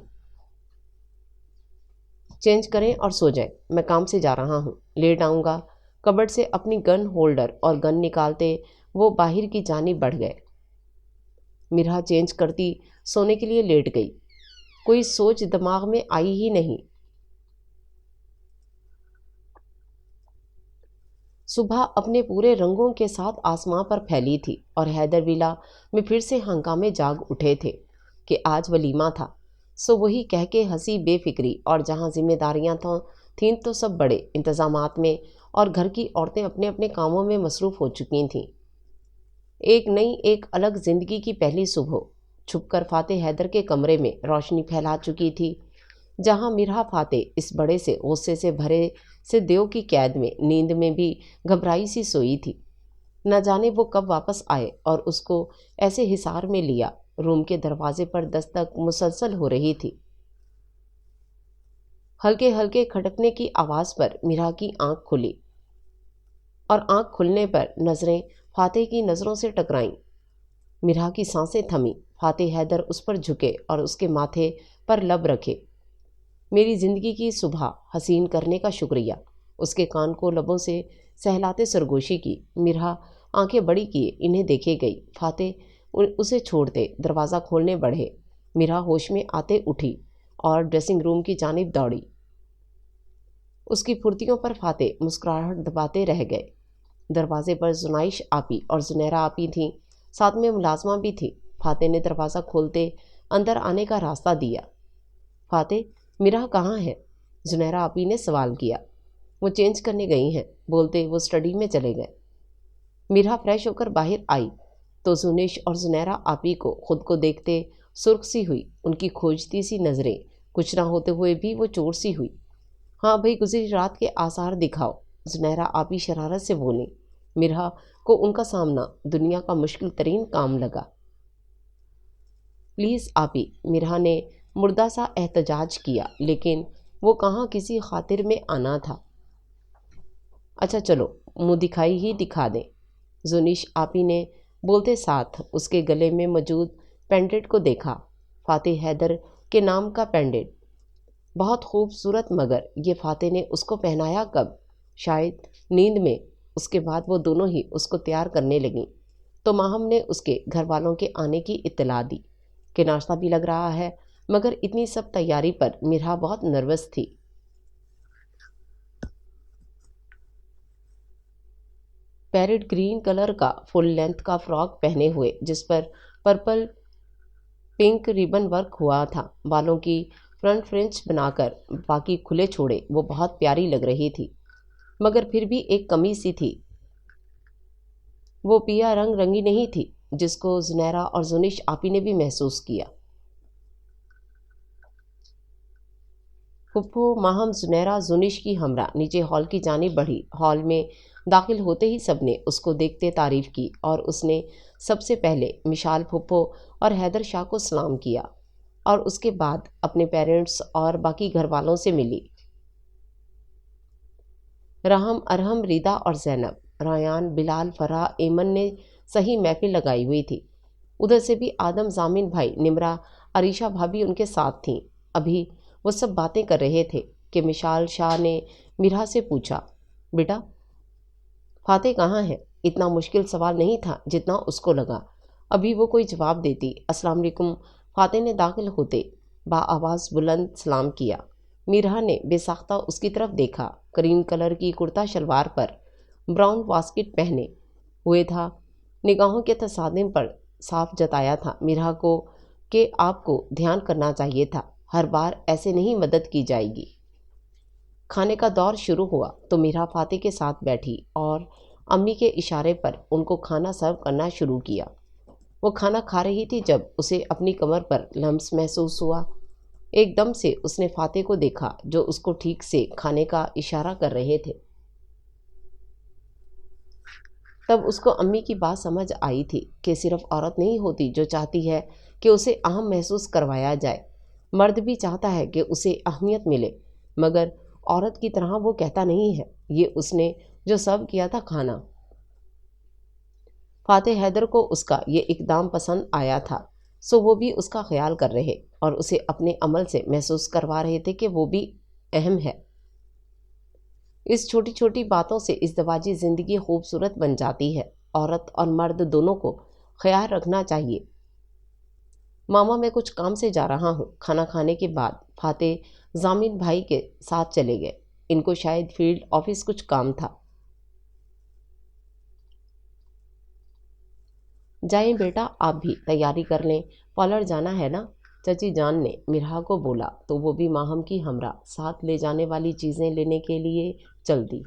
چینج کریں اور سو جائیں، میں کام سے جا رہا ہوں، لیٹ آؤں گا۔ کبڈ سے اپنی گن ہولڈر اور گن نکالتے وہ باہر کی جانب بڑھ گئے۔ میرا چینج کرتی سونے کے لیے لیٹ گئی۔ کوئی سوچ دماغ میں آئی ہی نہیں۔ صبح اپنے پورے رنگوں کے ساتھ آسماں پر پھیلی تھی اور حیدر ولا میں پھر سے ہنگامے جاگ اٹھے تھے کہ آج ولیمہ تھا۔ سو وہی کہہ کے ہنسی بے فکری، اور جہاں ذمہ داریاں تھیں تو سب بڑے انتظامات میں، اور گھر کی عورتیں اپنے اپنے کاموں میں مصروف ہو چکی تھیں۔ ایک نئی، ایک الگ زندگی کی پہلی صبح چھپ کر فاتح حیدر کے کمرے میں روشنی پھیلا چکی تھی، جہاں میرا فاتح اس بڑے سے غصے سے بھرے سے دیو کی قید میں نیند میں بھی گھبرائی سی سوئی تھی۔ نہ جانے وہ کب واپس آئے اور اس کو ایسے حصار میں لیا۔ روم کے دروازے پر دستک مسلسل ہو رہی تھی۔ ہلکے ہلکے کھٹکنے کی آواز پر میرا کی آنکھ کھلی، اور آنکھ کھلنے پر نظریں فاتح کی نظروں سے ٹکرائیں۔ میرا کی سانسیں تھمیں۔ فاتح حیدر اس پر جھکے اور اس کے ماتھے پر لب رکھے۔ میری زندگی کی صبح حسین کرنے کا شکریہ۔ اس کے کان کو لبوں سے سہلاتے سرگوشی کی۔ میرا آنکھیں بڑی کیے انہیں دیکھے گئی۔ فاتح اسے چھوڑتے دروازہ کھولنے بڑھے۔ میرا ہوش میں آتے اٹھی اور ڈریسنگ روم کی جانب دوڑی۔ اس کی پھرتیوں پر فاتح مسکراہٹ دباتے رہ گئے۔ دروازے پر زنائش آپی اور زنیرہ آپی تھیں، ساتھ میں ملازمہ بھی تھی۔ فاتح نے دروازہ کھولتے اندر آنے کا راستہ دیا۔ فاتح، میرا کہاں ہے؟ زنیرہ آپی نے سوال کیا۔ وہ چینج کرنے گئی ہیں، بولتے وہ اسٹڈی میں چلے گئے۔ میرا فریش ہو کر باہر آئی تو زنیش اور زنیرہ آپی کو خود کو دیکھتے سرخ سی ہوئی۔ ان کی کھوجتی سی نظریں کچھ نہ ہوتے ہوئے بھی وہ چور سی ہوئی۔ ہاں بھئی، گزری رات کے آثار دکھاؤ، زنیرہ آپی شرارت سے بولیں۔ میرا کو ان کا سامنا دنیا کا مشکل ترین کام لگا۔ پلیز آپی، میرا نے مردہ سا احتجاج کیا، لیکن وہ کہاں کسی خاطر میں آنا تھا۔ اچھا چلو، منہ دکھائی ہی دکھا دیں، زنیش آپی نے بولتے ساتھ اس کے گلے میں موجود پینڈنٹ کو دیکھا۔ فاتح حیدر کے نام کا پینڈنٹ، بہت خوبصورت، مگر یہ فاتح نے اس کو پہنایا کب؟ شاید نیند میں۔ اس کے بعد وہ دونوں ہی اس کو تیار کرنے لگیں تو ماہم نے اس کے گھر والوں کے آنے کی اطلاع دی کہ ناشتہ بھی لگ رہا ہے، مگر اتنی سب تیاری پر میرا بہت نروس تھی۔ پیرٹ گرین کلر کا فل لینتھ کا فراک پہنے ہوئے، جس پر پرپل پنک ریبن ورک ہوا تھا، بالوں کی فرنٹ فرنچ بنا کر باقی کھلے چھوڑے، وہ بہت پیاری لگ رہی تھی، مگر پھر بھی ایک کمی سی تھی۔ وہ پیا رنگ رنگی نہیں تھی، جس کو زنیرہ اور زنیش آپی نے بھی محسوس کیا۔ پھپھو، ماہم، زنیرہ، زنیش کی ہمراہ نیچے ہال کی جانب بڑھی۔ ہال میں داخل ہوتے ہی سب نے اس کو دیکھتے تعریف کی، اور اس نے سب سے پہلے مشال پھپھو اور حیدر شاہ کو سلام کیا، اور اس کے بعد اپنے پیرنٹس اور باقی گھر والوں سے ملی۔ رحم، ارحم، ریدا اور زینب، ریان، بلال، فرح، ایمن نے صحیح محفل لگائی ہوئی تھی۔ ادھر سے بھی آدم، زامن بھائی، نمرا، عریشہ بھابھی ان کے ساتھ تھیں۔ ابھی وہ سب باتیں کر رہے تھے کہ مشال شاہ نے میرا سے پوچھا، بیٹا فاتح کہاں ہے؟ اتنا مشکل سوال نہیں تھا جتنا اس کو لگا۔ ابھی وہ کوئی جواب دیتی۔ السلام علیکم، فاتح نے داخل ہوتے بآواز بلند سلام کیا۔ میرا نے بے ساختہ اس کی طرف دیکھا۔ کریم کلر کی کرتا شلوار پر براؤن واسکٹ پہنے ہوئے تھا۔ نگاہوں کے تصادم پر صاف جتایا تھا میرا کو کہ آپ کو دھیان کرنا چاہیے تھا، ہر بار ایسے نہیں مدد کی جائے گی۔ کھانے کا دور شروع ہوا تو میرا فاتح کے ساتھ بیٹھی اور امی کے اشارے پر ان کو کھانا سرو کرنا شروع کیا۔ وہ کھانا کھا رہی تھی جب اسے اپنی کمر پر لمس محسوس ہوا۔ ایک دم سے اس نے فاتح کو دیکھا جو اس کو ٹھیک سے کھانے کا اشارہ کر رہے تھے۔ تب اس کو امی کی بات سمجھ آئی تھی کہ صرف عورت نہیں ہوتی جو چاہتی ہے کہ اسے اہم محسوس کروایا جائے، مرد بھی چاہتا ہے کہ اسے اہمیت ملے، مگر عورت کی طرح وہ کہتا نہیں ہے۔ یہ اس نے جو سب کیا تھا کھانا۔ فاتح حیدر کو اس کا یہ اقدام پسند آیا تھا، سو وہ بھی اس کا خیال کر رہے اور اسے اپنے عمل سے محسوس کروا رہے تھے کہ وہ بھی اہم ہے۔ اس چھوٹی چھوٹی باتوں سے ازدواجی زندگی خوبصورت بن جاتی ہے۔ عورت اور مرد دونوں کو خیال رکھنا چاہیے۔ ماما میں کچھ کام سے جا رہا ہوں۔ کھانا کھانے کے بعد فاتح ضامن بھائی کے ساتھ چلے گئے۔ ان کو شاید فیلڈ آفس کچھ کام تھا۔ جائیں بیٹا، آپ بھی تیاری کر لیں، پارلر جانا ہے نا؟ چچی جان نے مرحا کو بولا تو وہ بھی ماہم کی ہمراہ ساتھ لے جانے والی چیزیں لینے کے لیے چل دی۔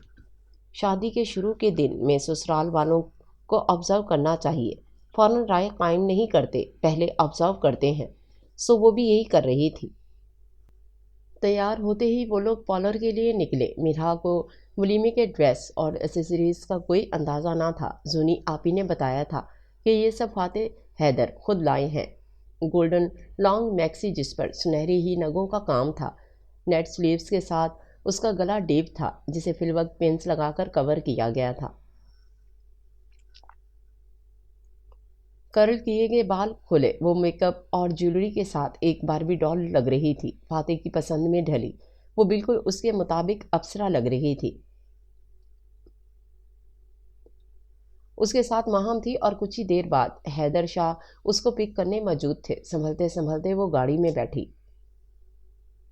شادی کے شروع کے دن میں سسرال والوں کو آبزرو کرنا چاہیے، فوراً رائے قائم نہیں کرتے، پہلے آبزرو کرتے ہیں، سو وہ بھی یہی کر رہی تھی۔ تیار ہوتے ہی وہ لوگ پارلر کے لیے نکلے۔ مرحا کو ولیمے کے ڈریس اور ایسیسریز کا کوئی اندازہ نہ تھا۔ زونی آپی نے بتایا تھا کہ یہ سب فاتح حیدر خود لائے ہیں۔ گولڈن لانگ میکسی جس پر سنہری ہی نگوں کا کام تھا، نیٹ سلیوز کے ساتھ اس کا گلا ڈیپ تھا جسے فی الوقت پنس لگا کر کور کیا گیا تھا۔ کرل کیے گئے بال کھلے، وہ میک اپ اور جیولری کے ساتھ ایک باربی ڈال لگ رہی تھی۔ فاتح کی پسند میں ڈھلی، وہ بالکل اس کے مطابق اپسرا لگ رہی تھی۔ اس کے ساتھ ماہم تھی اور کچھ ہی دیر بعد حیدر شاہ اس کو پک کرنے موجود تھے۔ سنبھلتے سنبھلتے وہ گاڑی میں بیٹھی۔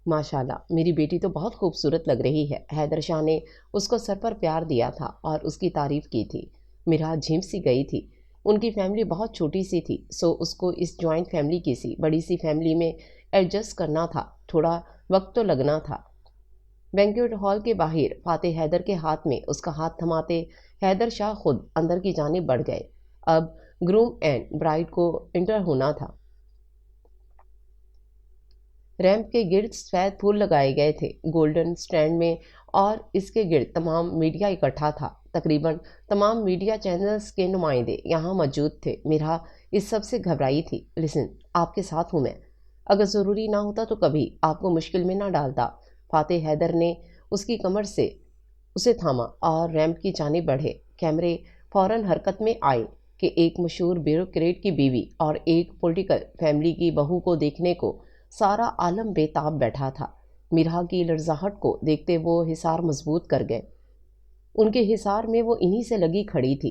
ماشاءاللہ، میری بیٹی تو بہت خوبصورت لگ رہی ہے، حیدر شاہ نے اس کو سر پر پیار دیا تھا اور اس کی تعریف کی تھی۔ مرحا جھیم سی گئی تھی۔ ان کی فیملی بہت چھوٹی سی تھی، سو اس کو اس جوائنٹ فیملی کی سی بڑی سی فیملی میں ایڈجسٹ کرنا تھا، تھوڑا وقت تو لگنا تھا۔ بینکویٹ ہال کے باہر فاتح حیدر کے ہاتھ میں اس کا ہاتھ تھماتے حیدر شاہ خود اندر کی جانب بڑھ گئے۔ اب گروم اینڈ برائڈ کو انٹر ہونا تھا۔ ریمپ کے گرد سفید پھول لگائے گئے تھے گولڈن سٹینڈ میں، اور اس کے گرد تمام میڈیا اکٹھا تھا۔ تقریباً تمام میڈیا چینلز کے نمائندے یہاں موجود تھے۔ مرحا اس سب سے گھبرائی تھی۔ لسن، آپ کے ساتھ ہوں میں، اگر ضروری نہ ہوتا تو کبھی آپ کو مشکل میں نہ ڈالتا۔ فاتح حیدر نے اس کی کمر سے اسے تھاما اور ریمپ کی جانب بڑھے۔ کیمرے فوراً حرکت میں آئے کہ ایک مشہور بیوروکریٹ کی بیوی اور ایک پولیٹیکل فیملی کی بہو کو دیکھنے کو سارا عالم بے تاب بیٹھا تھا۔ مرحا کی لرزاہٹ کو دیکھتے وہ حصار مضبوط کر گئے۔ ان کے حصار میں وہ انہی سے لگی کھڑی تھی۔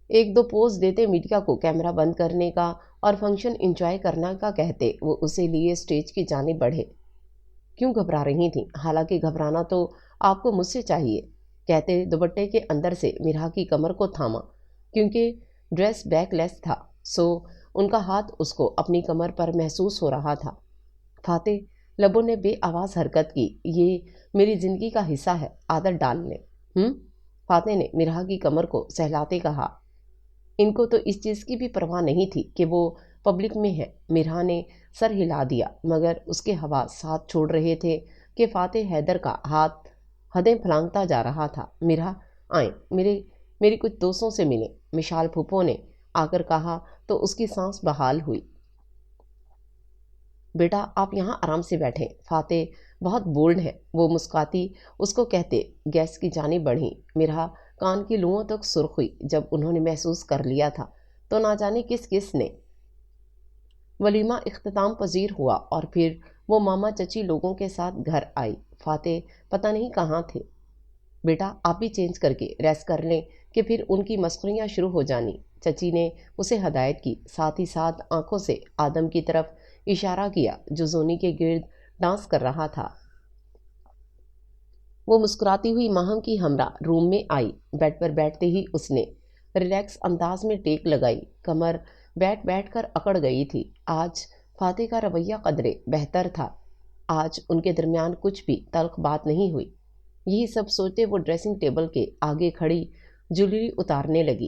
ایک دو پوز دیتے میڈیا کو کیمرہ بند کرنے کا اور فنکشن انجوائے کرنا کا کہتے وہ اسے لیے اسٹیج کی جانب بڑھے۔ کیوں گھبرا رہی تھیں؟ حالانکہ گھبرانا تو آپ کو مجھ سے چاہیے، کہتے دوپٹے کے اندر سے مرحا کی کمر کو تھاما۔ کیونکہ ڈریس بیک لیس تھا، سو ان کا ہاتھ اس کو اپنی کمر پر محسوس ہو رہا تھا۔ فاتح لبوں نے بے آواز حرکت کی۔ یہ میری زندگی کا حصہ ہے، عادت ڈال لیں۔ فاتح نے مرحا کی کمر کو سہلاتے کہا۔ ان کو تو اس چیز کی بھی پرواہ نہیں تھی کہ وہ پبلک میں ہے۔ مرحا نے سر ہلا دیا، مگر اس کے حواس ساتھ چھوڑ رہے تھے کہ فاتح حیدر کا ہاتھ حدیں پھلانگتا جا رہا تھا۔ مرحا، آئیں، میری کچھ دوستوں سے ملیں، مشال پھوپھو نے آ کر کہا تو اس کی سانس بحال ہوئی۔ بیٹا، آپ یہاں آرام سے بیٹھیں، فاتح بہت بولڈ ہے، وہ مسکاتی اس کو کہتے گیس کی جانب بڑھیں۔ مرحا کان کی لوؤں تک سرخ ہوئی جب انہوں نے محسوس کر لیا تھا تو نہ جانے کس کس نے۔ ولیمہ اختتام پذیر ہوا اور پھر وہ ماما چچی لوگوں کے ساتھ گھر آئی۔ فاتح پتہ نہیں کہاں تھے۔ بیٹا، آپ بھی چینج کر کے ریسٹ کر لیں کہ پھر ان کی مسخریاں شروع ہو جانی، چچی نے اسے ہدایت کی، ساتھ ہی ساتھ آنکھوں سے آدم کی طرف اشارہ کیا جو زونی کے گرد ڈانس کر رہا تھا۔ وہ مسکراتی ہوئی ماہم کی ہمراہ روم میں آئی۔ بیڈ پر بیٹھتے ہی اس نے ریلیکس انداز میں ٹیک لگائی، کمر بیٹھ بیٹھ کر اکڑ گئی تھی۔ آج فاتح کا رویہ قدرے بہتر تھا۔ آج ان کے درمیان کچھ بھی تلخ بات نہیں ہوئی۔ یہی سب سوچتے وہ ڈریسنگ ٹیبل کے آگے کھڑی جویلری اتارنے لگی۔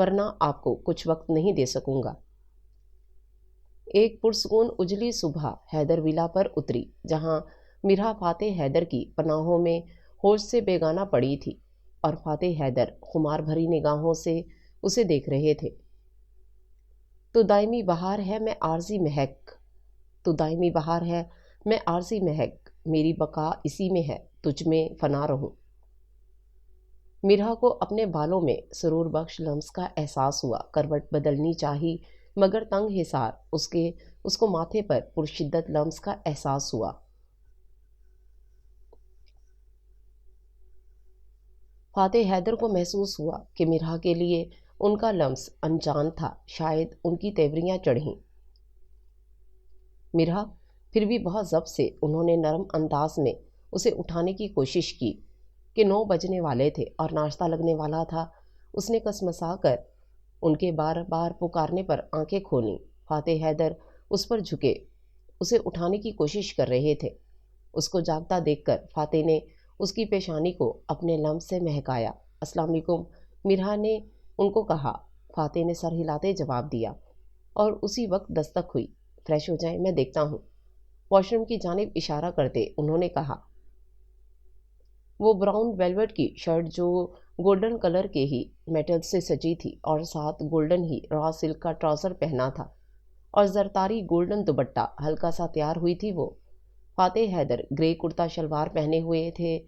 ورنہ آپ کو کچھ وقت نہیں دے سکوں گا۔ ایک پرسکون اجلی صبح حیدر ولا پر اتری، جہاں مرہا فاتح حیدر کی پناہوں میں ہوش سے بیگانہ پڑی تھی، اور فاتح حیدر خمار بھری نگاہوں سے اسے دیکھ رہے تھے۔ تو دائمی بہار ہے میں عارضی مہک، تو دائمی بہار ہے میں عارضی مہک، میری بقا اسی میں ہے، تجھ میں فنا رہوں۔ مرہا کو اپنے بالوں میں سرور بخش لمس کا احساس ہوا، کروٹ بدلنی چاہی مگر تنگ حصار اس کو ماتھے پر پرشدت لمس کا احساس ہوا۔ فاتح حیدر کو محسوس ہوا کہ مرہا کے لیے ان کا لمس انجان تھا، شاید ان کی تیوریاں چڑھیں۔ مرہا پھر بھی بہت ضبط سے انہوں نے نرم انداز میں اسے اٹھانے کی کوشش کی کہ 9 بجنے والے تھے اور ناشتہ لگنے والا تھا۔ اس نے کسمسا کر ان کے بار بار پکارنے پر آنکھیں کھولیں۔ فاتح حیدر اس پر جھکے اسے اٹھانے کی کوشش کر رہے تھے۔ اس کو جاگتا دیکھ کر فاتح نے اس کی پیشانی کو اپنے لمس سے مہکایا۔ السلام علیکم، مرہا نے ان کو کہا۔ فاتح نے سر ہلاتے جواب دیا اور اسی وقت دستک ہوئی۔ فریش ہو جائیں، میں دیکھتا ہوں۔ واش روم کی جانب اشارہ کرتے انہوں نے کہا۔ وہ براؤن ویلوٹ کی شرٹ جو گولڈن کلر کے ہی میٹل سے سجی تھی اور ساتھ گولڈن ہی را سلک کا ٹراؤزر پہنا تھا اور زرتاری گولڈن دوپٹہ ہلکا سا تیار ہوئی تھی وہ۔ فاتح حیدر گرے کرتا شلوار پہنے ہوئے تھے۔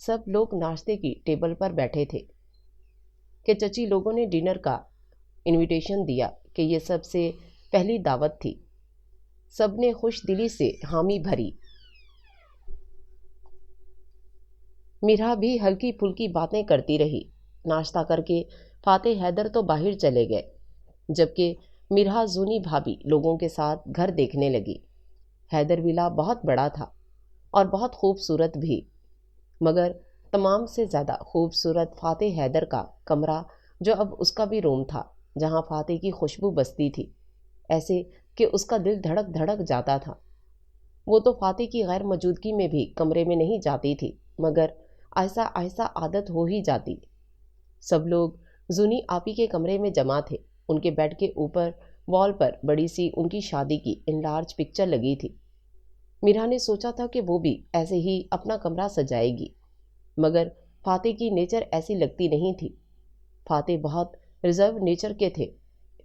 سب لوگ ناشتے کی ٹیبل پر بیٹھے تھے کہ چچی لوگوں نے ڈنر کا انویٹیشن دیا کہ یہ سب سے پہلی دعوت تھی۔ سب نے خوش دلی سے حامی بھری۔ مرہا بھی ہلکی پھلکی باتیں کرتی رہی۔ ناشتہ کر کے فاتح حیدر تو باہر چلے گئے، جبکہ مرہا زونی بھابھی لوگوں کے ساتھ گھر دیکھنے لگی۔ حیدر ولا بہت بڑا تھا اور بہت خوبصورت بھی، مگر تمام سے زیادہ خوبصورت فاتح حیدر کا کمرہ، جو اب اس کا بھی روم تھا، جہاں فاتح کی خوشبو بستی تھی، ایسے کہ اس کا دل دھڑک دھڑک جاتا تھا۔ وہ تو فاتح کی غیر موجودگی میں بھی کمرے میں نہیں جاتی تھی، مگر ایسا ایسا عادت ہو ہی جاتی۔ سب لوگ زونی آپی کے کمرے میں جمع تھے۔ ان کے بیڈ کے اوپر وال پر بڑی سی ان کی شادی کی انلارج پکچر لگی تھی۔ مرہا نے سوچا تھا کہ وہ بھی ایسے ہی اپنا کمرہ سجائے گی، مگر فاتح کی نیچر ایسی لگتی نہیں تھی۔ فاتح بہت ریزرو نیچر کے تھے۔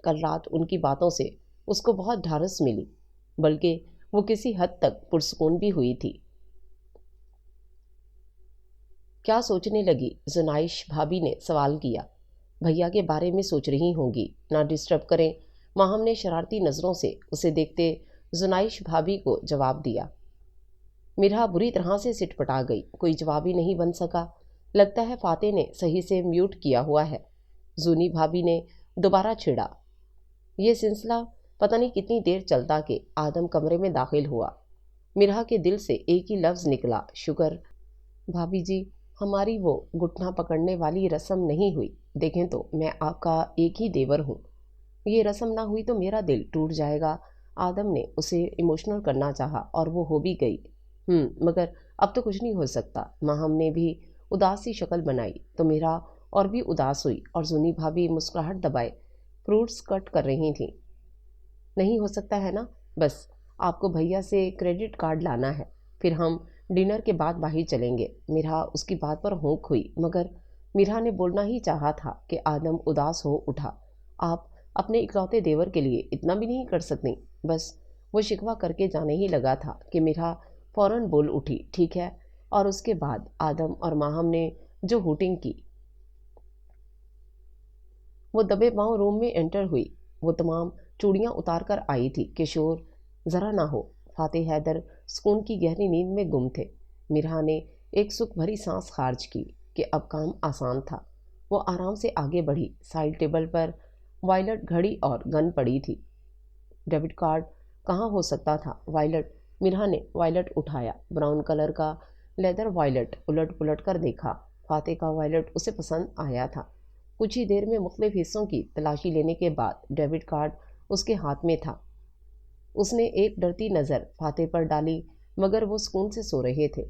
کل رات ان کی باتوں سے اس کو بہت ڈھارس ملی، بلکہ وہ کسی حد تک پرسکون بھی ہوئی تھی۔ کیا سوچنے لگی؟ زنائش بھابھی نے سوال کیا۔ بھیا کے بارے میں سوچ رہی ہوں گی، نہ ڈسٹرب کریں، ماہم نے شرارتی نظروں سے اسے دیکھتے زنائش بھابھی کو جواب دیا۔ مرہا بری طرح سے سٹ پٹا گئی، کوئی جواب ہی نہیں بن سکا۔ لگتا ہے فاتح نے صحیح سے میوٹ کیا ہوا ہے، زونی بھابھی نے دوبارہ چھیڑا۔ یہ سلسلہ پتہ نہیں کتنی دیر چلتا کہ آدم کمرے میں داخل ہوا۔ مرہا کے دل سے ایک ہی لفظ نکلا، شکر۔ بھابھی جی، ہماری وہ گھٹنا پکڑنے والی رسم نہیں ہوئی، دیکھیں تو میں آپ کا ایک ہی دیور ہوں، یہ رسم نہ ہوئی تو میرا دل ٹوٹ جائے گا۔ آدم نے اسے ایموشنل کرنا چاہا اور وہ ہو بھی گئی۔ مگر اب تو کچھ نہیں ہو سکتا۔ ماہم نے بھی اداس سی شکل بنائی تو میرا اور بھی اداس ہوئی، اور زونی بھابھی مسکراہٹ دبائے فروٹس کٹ کر رہی تھیں۔ نہیں ہو سکتا ہے نا؟ بس آپ کو بھیا سے کریڈٹ کارڈ لانا ہے، پھر ہم ڈنر کے بعد باہر چلیں گے۔ مرہا اس کی بات پر ہونک ہوئی، مگر مرہا نے بولنا ہی چاہا تھا کہ آدم اداس ہو اٹھا۔ آپ اپنے اکلوتے دیور کے لیے اتنا بھی نہیں کر سکتی؟ بس وہ شکوہ کر کے جانے ہی لگا تھا کہ مرہا فوراً بول اٹھی، ٹھیک ہے، اور اس کے بعد آدم اور ماہم نے جو ہوٹنگ کی۔ وہ دبے پاؤں روم میں انٹر ہوئی۔ وہ تمام چوڑیاں اتار کر آئی تھی کہ شور ذرا نہ ہو۔ فاتح حیدر سکون کی گہری نیند میں گم تھے۔ مرہا نے ایک سکھ بھری سانس خارج کی کہ اب کام آسان تھا۔ وہ آرام سے آگے بڑھی۔ سائڈ ٹیبل پر وائلٹ گھڑی اور گن پڑی تھی۔ ڈیبٹ کارڈ کہاں ہو سکتا تھا؟ وائلٹ، مرہا نے وائلٹ اٹھایا، براؤن کلر کا لیدر وائلٹ، الٹ پلٹ کر دیکھا۔ فاتح کا وائلٹ اسے پسند آیا تھا۔ کچھ ہی دیر میں مختلف حصوں کی تلاشی لینے کے بعد ڈیبٹ کارڈ اس کے ہاتھ میں تھا۔ اس نے ایک ڈرتی نظر فاتح پر ڈالی، مگر وہ سکون سے سو رہے تھے۔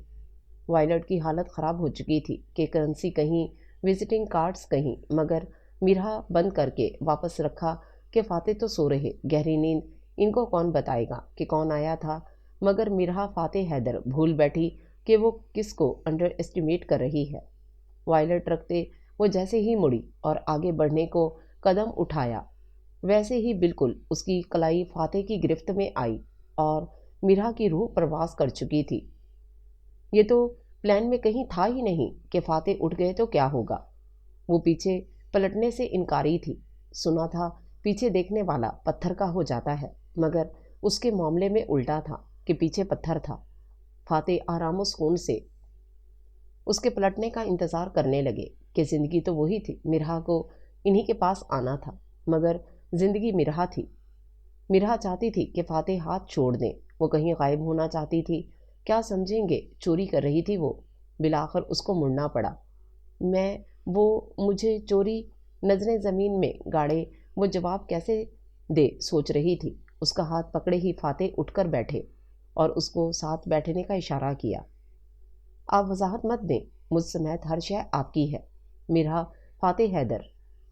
وائلٹ کی حالت خراب ہو چکی تھی کہ کرنسی کہیں، وزٹنگ کارڈز کہیں، مگر میرا بند کر کے واپس رکھا کہ فاتح تو سو رہے، گہری نیند ان کو کون بتائے گا کہ کون آیا تھا، مگر میرا فاتح حیدر بھول بیٹھی کہ وہ کس کو انڈر اسٹیمیٹ کر رہی ہے۔ وائلٹ رکھتے وہ جیسے ہی مڑی اور آگے بڑھنے کو قدم اٹھایا، ویسے ہی بالکل اس کی کلائی فاتح کی گرفت میں آئی اور میرا کی روح پرواز کر چکی تھی۔ یہ تو پلان میں کہیں تھا ہی نہیں کہ فاتح اٹھ گئے تو کیا ہوگا۔ وہ پیچھے پلٹنے سے انکاری تھی۔ سنا تھا پیچھے دیکھنے والا پتھر کا ہو جاتا ہے، مگر اس کے معاملے میں الٹا تھا کہ پیچھے پتھر تھا۔ فاتح آرام و سکون سے اس کے پلٹنے کا انتظار کرنے لگے کہ زندگی تو وہی تھی، مرحا کو انہی کے پاس آنا تھا، مگر زندگی مرحا تھی۔ مرحا چاہتی تھی کہ فاتح ہاتھ چھوڑ دیں، وہ کہیں غائب ہونا چاہتی تھی، کیا سمجھیں گے چوری کر رہی تھی وہ۔ بالآخر اس کو مڑنا پڑا۔ مجھے چوری نظریں زمین میں گاڑے وہ جواب کیسے دے سوچ رہی تھی۔ اس کا ہاتھ پکڑے ہی فاتح اٹھ کر بیٹھے اور اس کو ساتھ بیٹھنے کا اشارہ کیا۔ آپ وضاحت مت دیں، مجھ سمیت ہر شے آپ کی ہے۔ مرحا فاتح حیدر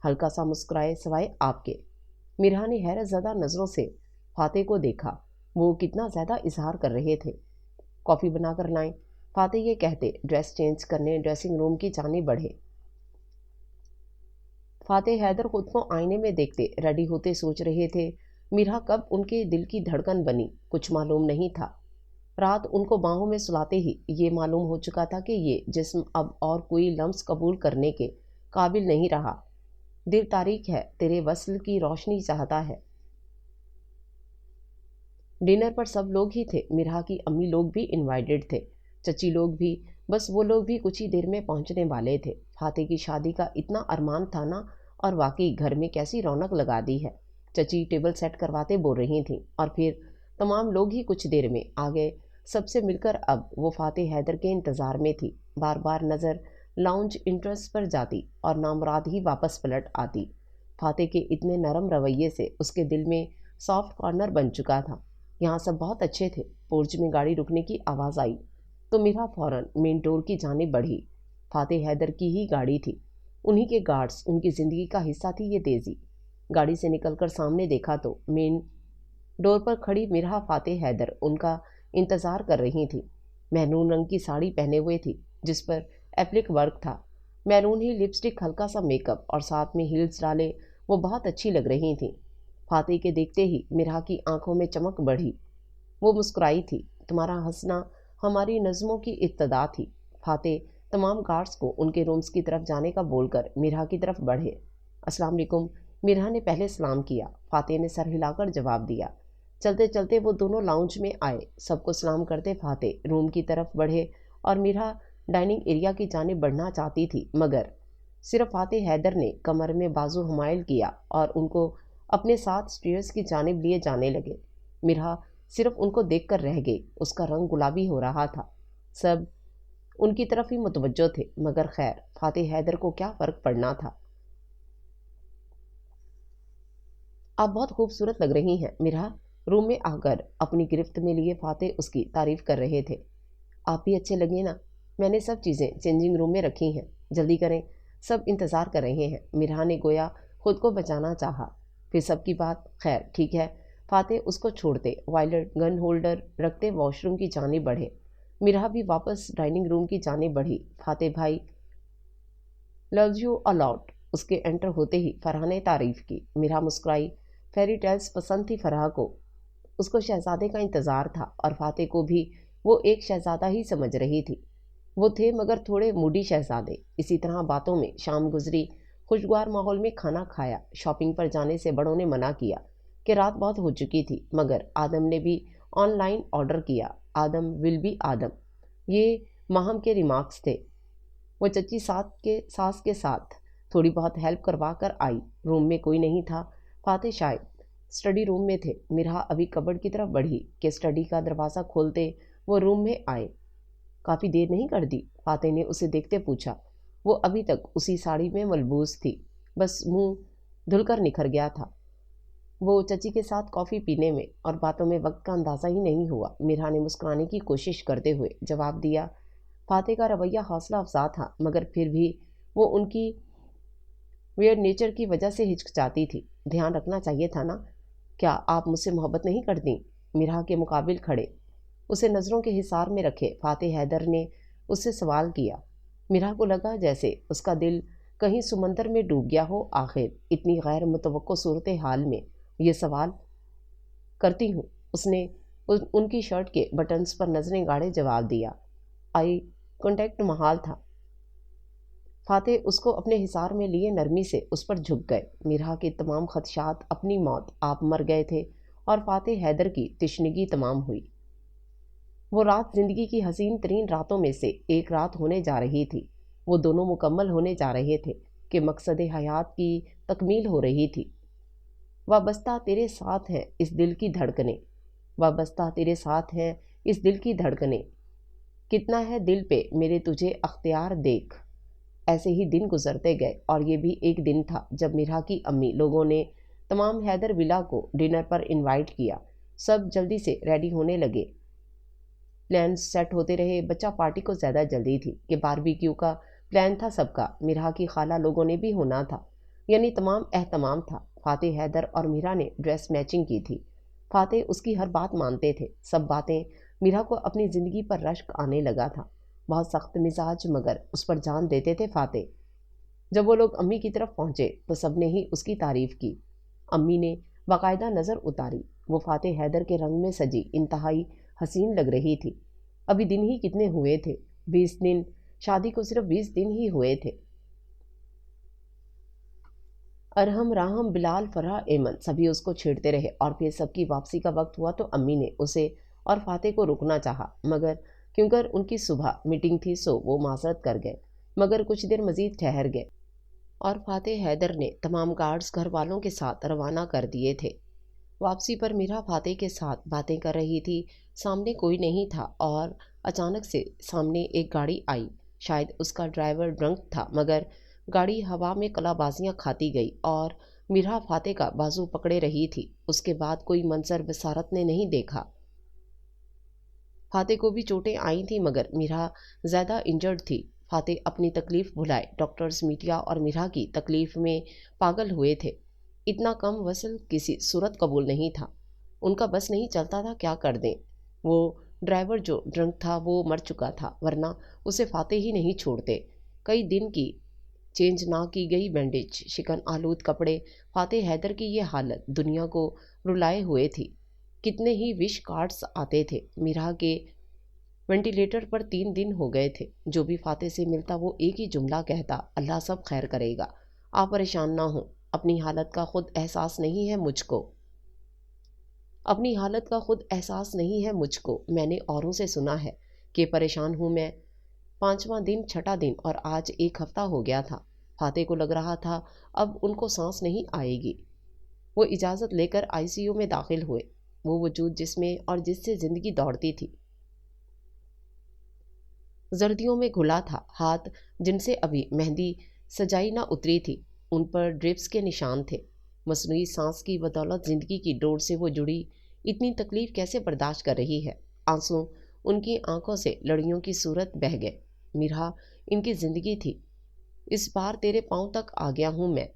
ہلکا سا مسکرائے، سوائے آپ کے۔ مرحا نے حیرت زدہ نظروں سے فاتح کو دیکھا، وہ کتنا زیادہ اظہار کر رہے تھے۔ کافی بنا کر لائیں، فاتح یہ کہتے ڈریس چینج کرنے ڈریسنگ روم کی جانب بڑھے۔ فاتح حیدر خود کو آئینے میں دیکھتے ریڈی ہوتے سوچ رہے تھے، مرحا کب ان کے دل کی دھڑکن بنی کچھ معلوم نہیں تھا۔ رات ان کو باہوں میں سلاتے ہی یہ معلوم ہو چکا تھا کہ یہ جسم اب اور کوئی لمس قبول کرنے کے قابل نہیں رہا۔ دل تاریک ہے، تیرے وصل کی روشنی چاہتا ہے۔ ڈنر پر سب لوگ ہی تھے، مرحا کی امی لوگ بھی انوائٹڈ تھے، چچی لوگ بھی، بس وہ لوگ بھی کچھ ہی دیر میں پہنچنے والے تھے۔ فاتح کی شادی کا اتنا ارمان تھا نا، اور واقعی گھر میں کیسی رونق لگا دی ہے۔ چچی ٹیبل سیٹ کرواتے بول رہی تھیں اور پھر تمام لوگ ہی کچھ دیر میں آ گئے۔ سب سے مل کر اب وہ فاتح حیدر کے انتظار میں تھی۔ بار بار نظر لاؤنج انٹرنس پر جاتی اور نامراد ہی واپس پلٹ آتی۔ فاتح کے اتنے نرم رویے سے اس کے دل میں سافٹ کارنر بن چکا تھا۔ یہاں سب بہت اچھے تھے۔ پورچ میں گاڑی رکنے کی آواز آئی تو مرحا فوراً مین ڈور کی جانب بڑھی۔ فاتح حیدر کی ہی گاڑی تھی، انہی کے گارڈز، ان کی زندگی کا حصہ تھی یہ تیزی۔ گاڑی سے نکل کر سامنے دیکھا تو مین ڈور پر کھڑی مرحا فاتح حیدر ان کا انتظار کر رہی تھی۔ مہرون رنگ کی ساڑی پہنے ہوئے تھی جس پر ایپلک ورک تھا، مہرون ہی لپسٹک، ہلکا سا میک اپ اور ساتھ میں ہیلز ڈالے وہ بہت اچھی لگ رہی تھیں۔ فاتح کے دیکھتے ہی مرحا کی آنکھوں میں چمک بڑھی، وہ مسکرائی تھی۔ تمہارا ہنسنا ہماری نظموں کی ابتدا تھی۔ فاتح تمام گارڈز کو ان کے رومز کی طرف جانے کا بول کر مرحا کی طرف بڑھے۔ السلام علیکم، مرحا نے پہلے سلام کیا، فاتح نے سر ہلا کر جواب دیا۔ چلتے چلتے وہ دونوں لاؤنج میں آئے، سب کو سلام کرتے فاتح روم کی طرف بڑھے اور مرحا ڈائننگ ایریا کی جانب بڑھنا چاہتی تھی، مگر صرف فاتح حیدر نے کمر میں بازو حمائل کیا اور ان کو اپنے ساتھ سٹیئرز کی جانب لیے جانے لگے۔ مرحا صرف ان کو دیکھ کر رہ گئی، اس کا رنگ گلابی ہو رہا تھا۔ سب ان کی طرف ہی متوجہ تھے، مگر خیر فاتح حیدر کو کیا فرق پڑنا تھا۔ آپ بہت خوبصورت لگ رہی ہیں مرحا، روم میں آ کر اپنی گرفت میں لیے فاتح اس کی تعریف کر رہے تھے۔ آپ بھی اچھے لگے نا، میں نے سب چیزیں چینجنگ روم میں رکھی ہیں، جلدی کریں، سب انتظار کر رہے ہیں۔ مرحا نے گویا خود کو بچانا چاہا، پھر سب کی بات خیر ٹھیک ہے۔ فاتح اس کو چھوڑتے وائلٹ گن ہولڈر رکھتے واش روم کی جانب بڑھے۔ مرحا بھی واپس ڈائننگ روم کی جانب بڑھی۔ فاتح بھائی لوز یو الاٹ، اس کے انٹر ہوتے ہی فرحا نے تعریف کی۔ مرحا مسکرائی، فیری ٹیلز پسند تھی فرحا کو، اس کو شہزادے کا انتظار تھا اور فاتح کو بھی وہ ایک شہزادہ ہی سمجھ رہی تھی۔ وہ تھے مگر تھوڑے موڈی شہزادے۔ اسی طرح باتوں میں شام گزری، خوشگوار ماحول میں کھانا کھایا۔ شاپنگ پر جانے سے بڑوں نے منع کیا کہ رات بہت ہو چکی تھی، مگر آدم نے بھی آن لائن آرڈر کیا۔ آدم ول بی آدم، یہ ماہم کے ریمارکس تھے۔ وہ چچی ساس کے ساتھ تھوڑی بہت ہیلپ کروا کر آئی۔ روم میں کوئی نہیں تھا، فاتح شاید اسٹڈی روم میں تھے۔ مرحا ابھی کبرڈ کی طرف بڑھی کہ اسٹڈی کا دروازہ کھولتے وہ روم میں آئے۔ کافی دیر نہیں کر دی؟ فاتح نے اسے دیکھتے پوچھا۔ وہ ابھی تک اسی ساڑی میں ملبوس تھی، بس منہ دھل کر نکھر گیا تھا۔ وہ چچی کے ساتھ کافی پینے میں اور باتوں میں وقت کا اندازہ ہی نہیں ہوا۔ مرحا نے مسکرانے کی کوشش کرتے ہوئے جواب دیا۔ فاتح کا رویہ حوصلہ افزا تھا، مگر پھر بھی وہ ان کی ویئر نیچر کی وجہ سے ہچکچاتی تھی۔ دھیان رکھنا چاہیے تھا نا۔ کیا آپ مجھ سے محبت نہیں کرتیں؟ میرا کے مقابل کھڑے اسے نظروں کے حصار میں رکھے فاتح حیدر نے اس سے سوال کیا۔ میرا کو لگا جیسے اس کا دل کہیں سمندر میں ڈوب گیا ہو۔ آخر اتنی غیر متوقع صورتحال میں یہ سوال کرتی ہوں، اس نے ان کی شرٹ کے بٹنز پر نظریں گاڑے جواب دیا۔ آئی کانٹیکٹ محال تھا۔ فاتح اس کو اپنے حصار میں لیے نرمی سے اس پر جھک گئے۔ میرا کے تمام خدشات، اپنی موت، آپ مر گئے تھے اور فاتح حیدر کی تشنگی تمام ہوئی۔ وہ رات زندگی کی حسین ترین راتوں میں سے ایک رات ہونے جا رہی تھی۔ وہ دونوں مکمل ہونے جا رہے تھے کہ مقصد حیات کی تکمیل ہو رہی تھی۔ وابستہ تیرے ساتھ ہیں اس دل کی دھڑکنیں، وابستہ تیرے ساتھ ہیں اس دل کی دھڑکنیں، کتنا ہے دل پہ میرے تجھے اختیار دیکھ۔ ایسے ہی دن گزرتے گئے اور یہ بھی ایک دن تھا جب میرا کی امی لوگوں نے تمام حیدر ولا کو ڈنر پر انوائٹ کیا۔ سب جلدی سے ریڈی ہونے لگے، پلانز سیٹ ہوتے رہے۔ بچہ پارٹی کو زیادہ جلدی تھی کہ باربیکیو کا پلان تھا سب کا۔ میرا کی خالہ لوگوں نے بھی ہونا تھا، یعنی تمام اہتمام تھا۔ فاتح حیدر اور میرا نے ڈریس میچنگ کی تھی۔ فاتح اس کی ہر بات مانتے تھے۔ سب باتیں میرا کو اپنی زندگی پر رشک آنے لگا تھا۔ بہت سخت مزاج مگر اس پر جان دیتے تھے فاتح۔ جب وہ لوگ امی کی طرف پہنچے تو سب نے ہی اس کی تعریف کی۔ امی نے باقاعدہ نظر اتاری۔ وہ فاتح حیدر کے رنگ میں سجی انتہائی حسین لگ رہی تھی۔ ابھی دن ہی کتنے ہوئے تھے، 20 دن، شادی کو صرف 20 دن ہی ہوئے تھے۔ ارحم راہم بلال فرح ایمن سبھی اس کو چھیڑتے رہے اور پھر سب کی واپسی کا وقت ہوا تو امی نے اسے اور فاتح کو روکنا چاہا، مگر کیونکہ ان کی صبح میٹنگ تھی سو وہ معذرت کر گئے، مگر کچھ دیر مزید ٹھہر گئے اور فاتح حیدر نے تمام گارڈز گھر والوں کے ساتھ روانہ کر دیے تھے۔ واپسی پر میرا فاتح کے ساتھ باتیں کر رہی تھی۔ سامنے کوئی نہیں تھا اور اچانک سے سامنے ایک گاڑی آئی۔ شاید اس کا ڈرائیور ڈرنک تھا مگر گاڑی ہوا میں کلا بازیاں کھاتی گئی اور میرا فاتح کا بازو پکڑے رہی تھی۔ اس کے بعد کوئی منظر بصارت نے نہیں دیکھا۔ فاتح کو بھی چوٹیں آئی تھیں مگر میرا زیادہ انجرڈ تھی۔ فاتح اپنی تکلیف بھلائے، ڈاکٹرز میٹیا اور میرا کی تکلیف میں پاگل ہوئے تھے۔ اتنا کم وصل کسی صورت قبول نہیں تھا۔ ان کا بس نہیں چلتا تھا کیا کر دیں۔ وہ ڈرائیور جو ڈرنک تھا وہ مر چکا تھا ورنہ اسے فاتح ہی نہیں چھوڑتے۔ کئی دن کی چینج نہ کی گئی بینڈیج، شکن آلود کپڑے، فاتح حیدر کی یہ حالت دنیا کو رلائے ہوئے تھی۔ کتنے ہی وش کارڈز آتے تھے۔ میرا کے وینٹیلیٹر پر 3 دن ہو گئے تھے۔ جو بھی فاتح سے ملتا وہ ایک ہی جملہ کہتا، اللہ سب خیر کرے گا، آپ پریشان نہ ہوں، اپنی حالت کا خود احساس نہیں ہے مجھ کو، اپنی حالت کا خود احساس نہیں ہے مجھ کو، میں نے اوروں سے سنا ہے کہ پریشان ہوں میں۔ 5واں دن، 6ٹھا دن اور آج 1 ہفتہ ہو گیا تھا۔ فاتح کو لگ رہا تھا اب ان کو سانس نہیں آئے گی۔ وہ اجازت لے کر ICU میں داخل ہوئے۔ وہ وجود جس میں اور جس سے زندگی دوڑتی تھی زردیوں میں گھلا تھا۔ ہاتھ جن سے ابھی مہندی سجائی نہ اتری تھی ان پر ڈرپس کے نشان تھے۔ مصنوعی سانس کی بدولت زندگی کی ڈور سے وہ جڑی اتنی تکلیف کیسے برداشت کر رہی ہے۔ آنسو ان کی آنکھوں سے لڑیوں کی صورت بہہ گئے۔ میرا ان کی زندگی تھی۔ اس بار تیرے پاؤں تک آ گیا ہوں میں،